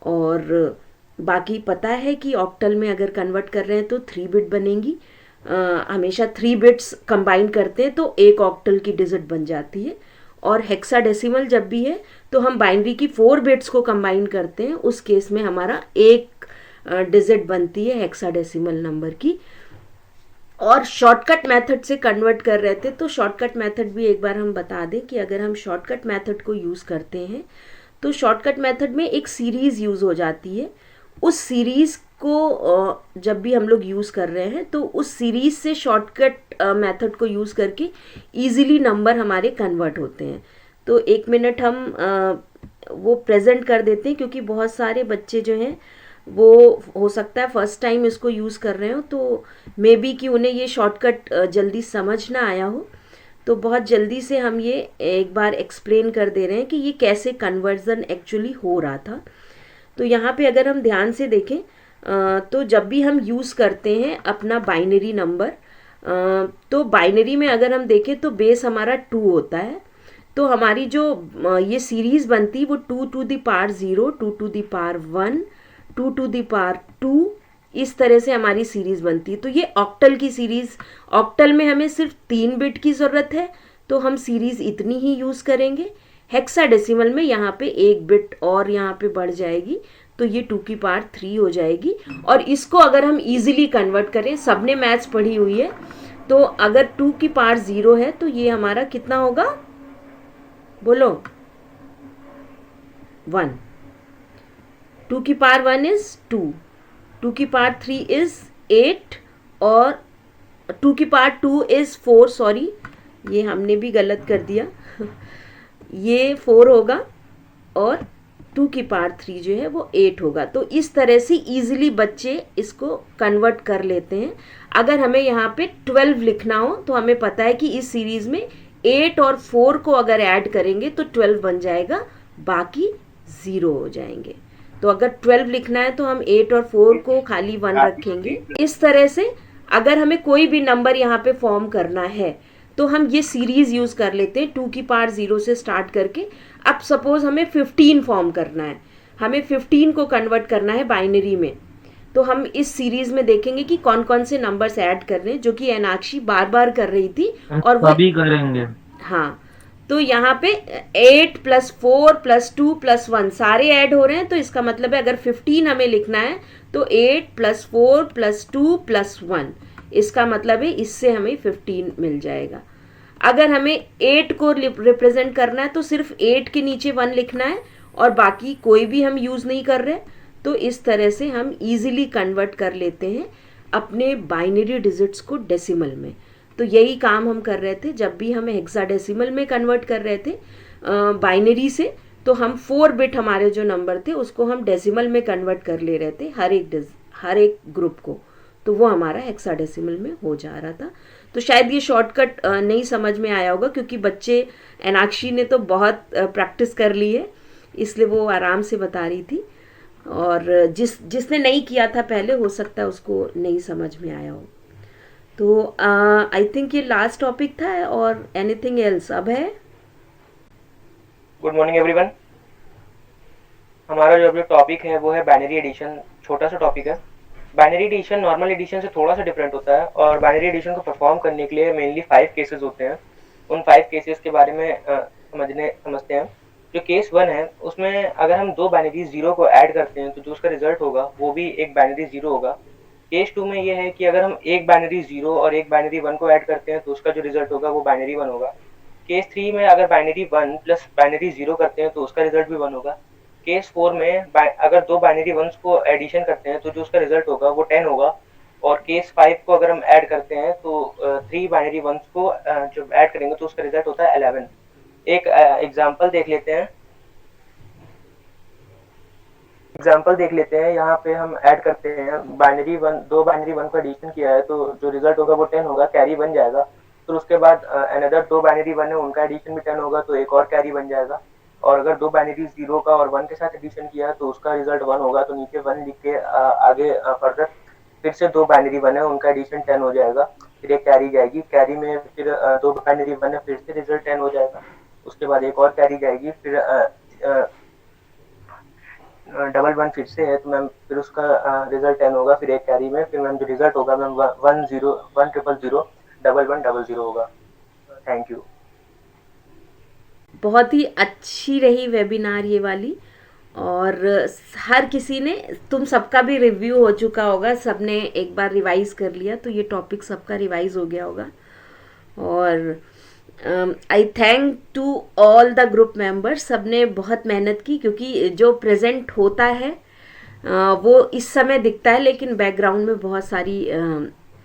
और बाकी पता है कि ऑक्टल में अगर कन्वर्ट कर रहे हैं तो 3 बिट बनेंगी। हमेशा 3 बिट्स कंबाइन करते हैं तो एक ऑक्टल की डिजिट बन जाती है। और हेक्साडेसिमल जब भी है तो हम बाइनरी की 4 बिट्स को कंबाइन करते हैं, उस केस में हमारा एक डिजिट बनती है हेक्साडेसिमल नंबर की। और शॉर्टकट मेथड से कन्वर्ट कर रहे थे, तो शॉर्टकट मेथड भी एक बार हम बता दें कि अगर हम शॉर्टकट मेथड को यूज़ करते हैं तो शॉर्टकट मेथड में एक सीरीज़ यूज़ हो जाती है। उस सीरीज़ को जब भी हम लोग यूज़ कर रहे हैं तो उस सीरीज़ से शॉर्टकट मेथड को यूज़ करके इजीली नंबर हमारे कन्वर्ट होते हैं। तो 1 मिनट हम वो प्रेजेंट कर देते हैं, क्योंकि बहुत सारे बच्चे जो हैं वो हो सकता है फर्स्ट टाइम इसको यूज़ कर रहे हो, तो मे बी कि उन्हें ये शॉर्टकट जल्दी समझ ना आया हो। तो बहुत जल्दी से हम ये एक बार एक्सप्लेन कर दे रहे हैं कि ये कैसे कन्वर्जन एक्चुअली हो रहा था। तो यहाँ पे अगर हम ध्यान से देखें तो जब भी हम यूज़ करते हैं अपना बाइनरी नंबर, तो बाइनरी में अगर हम देखें तो बेस हमारा 2 होता है। तो हमारी जो ये सीरीज़ बनती है वो 2 to the power 0, 2 to the power 1, 2 to the power 2, इस तरह से हमारी सीरीज़ बनती है। तो ये ऑक्टल की सीरीज़, ऑक्टल में हमें सिर्फ 3 बिट की ज़रूरत है तो हम सीरीज़ इतनी ही यूज़ करेंगे। हेक्साडेसिमल में यहाँ पे 1 बिट और यहाँ पे बढ़ जाएगी, तो ये 2 की पावर 3 हो जाएगी। और इसको अगर हम इजीली कन्वर्ट करें, सबने मैथ्स पढ़ी हुई है, तो अगर 2 की पावर 0 है तो ये हमारा कितना होगा, बोलो 1। 2 की पावर 1 इज 2, 2 की पावर 3 इज 8, और 2 की पावर 2 इज 4, सॉरी ये हमने भी गलत कर दिया ये 4 होगा, और 2 की पावर 3 जो है वो 8 होगा। तो इस तरह से इजीली बच्चे इसको कन्वर्ट कर लेते हैं। अगर हमें यहाँ पे 12 लिखना हो तो हमें पता है कि इस सीरीज़ में 8 और 4 को अगर ऐड करेंगे तो 12 बन जाएगा, बाकी 0 हो जाएंगे। तो अगर 12 लिखना है तो हम 8 और 4 को खाली 1 रखेंगे। इस तरह से अगर हमें कोई भी नंबर यहाँ पे फॉर्म करना है तो हम ये सीरीज़ यूज़ कर लेते हैं 2 की पावर 0 से स्टार्ट करके। अब सपोज हमें 15 फॉर्म करना है, हमें 15 को कन्वर्ट करना है बाइनरी में, तो हम इस सीरीज़ में देखेंगे कि कौन कौन से नंबर्स ऐड कर रहे हैं, जो कि एनाक्षी बार बार कर रही थी और वो सभी करेंगे। हाँ, तो यहाँ पे 8 + 4 + 2 + 1 सारे ऐड हो रहे हैं। तो इसका मतलब है अगर 15 हमें लिखना है तो 8 + 4 + 2 + 1, इसका मतलब है इससे हमें 15 मिल जाएगा। अगर हमें 8 को रिप्रेजेंट करना है तो सिर्फ 8 के नीचे 1 लिखना है और बाकी कोई भी हम यूज़ नहीं कर रहे। तो इस तरह से हम इजीली कन्वर्ट कर लेते हैं अपने बाइनरी डिजिट्स को डेसिमल में। तो यही काम हम कर रहे थे जब भी हमें हेक्साडेसिमल में कन्वर्ट कर रहे थे बाइनरी से, तो हम 4 बिट हमारे जो नंबर थे उसको हम डेसिमल में कन्वर्ट कर ले रहे थे हर एक ग्रुप को, तो वो हमारा हेक्साडेसिमल में हो जा रहा था। तो शायद ये शॉर्टकट नहीं समझ में आया होगा, क्योंकि बच्चे, एनाक्षी ने तो बहुत प्रैक्टिस कर ली है इसलिए वो आराम से बता रही थी, और जिसने नहीं किया था पहले हो सकता है उसको नहीं समझ में आया हो। तो आई थिंक ये लास्ट टॉपिक था, और एनीथिंग एल्स अब है? Good morning everyone. हमारा जो अभी टॉपिक है वो है बाइनरी एडिशन। छोटा सा टॉपिक है। बाइनरी एडिशन नॉर्मल एडिशन से थोड़ा सा डिफरेंट होता है, और बाइनरी एडिशन को परफॉर्म करने के लिए मेनली 5 केसेस होते हैं। उन 5 केसेस के बारे में समझते हैं। जो केस 1 है उसमें अगर हम 2 बाइनरी 0 को ऐड करते हैं तो जो उसका रिजल्ट होगा वो भी एक बाइनरी 0 होगा। केस 2 में ये है कि अगर हम एक बाइनरी 0 और एक बाइनरी 1 को ऐड करते हैं तो उसका जो रिजल्ट होगा वो बाइनरी 1 होगा। केस 3 में अगर बाइनरी 1 प्लस बाइनरी 0 करते हैं तो उसका रिजल्ट भी 1 होगा। केस 4 में अगर दो बाइनरी 1s को एडिशन करते हैं तो जो उसका रिजल्ट होगा वो 10 होगा। और केस 5 को अगर हम ऐड करते हैं तो 3 बाइनरी 1s को जब ऐड करेंगे तो उसका रिजल्ट होता है 11। एक एग्जांपल देख लेते हैं। यहाँ पे हम ऐड करते हैं बाइनरी 1, दो बाइनरी 1 को एडिशन किया है तो जो रिजल्ट होगा वो 10 होगा, कैरी बन जाएगा। फिर उसके बाद अनदर दो बाइनरी 1 है उनका एडिशन भी 10 होगा तो एक और कैरी बन जाएगा। और अगर दो बाइनरी 0 का और 1 के साथ एडिशन किया तो उसका रिजल्ट 1 होगा, तो नीचे 1 लिख के आगे फर्दर फिर से दो बाइनरी 1 है उनका एडिशन 10 हो जाएगा। फिर एक कैरी जाएगी, कैरी में फिर दो बाइनरी 1 है फिर से रिजल्ट 10 हो जाएगा। उसके बाद एक और कैरी जाएगी, फिर डबल 1 फिर से है तो मैम फिर उसका रिजल्ट 10 होगा। फिर एक कैरी में फिर मैम जो रिजल्ट होगा मैम 1001000 होगा। Thank you. बहुत ही अच्छी रही वेबिनार ये वाली, और हर किसी ने, तुम सबका भी रिव्यू हो चुका होगा, सबने एक बार रिवाइज कर लिया तो ये टॉपिक सबका रिवाइज हो गया होगा। और I thank to all the group members, सबने बहुत मेहनत की, क्योंकि जो प्रेजेंट होता है वो इस समय दिखता है लेकिन बैकग्राउंड में बहुत सारी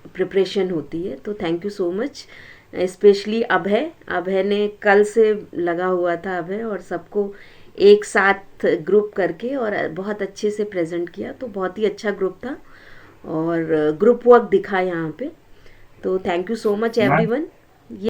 प्रिपरेशन होती है। तो thank you so much, specially Abhay ने कल से लगा हुआ था अभय, और सबको एक साथ ग्रुप करके और बहुत अच्छे से प्रेजेंट किया। तो बहुत ही अच्छा ग्रुप था और ग्रुप वर्क दिखा यहाँ पे। तो thank you so much everyone.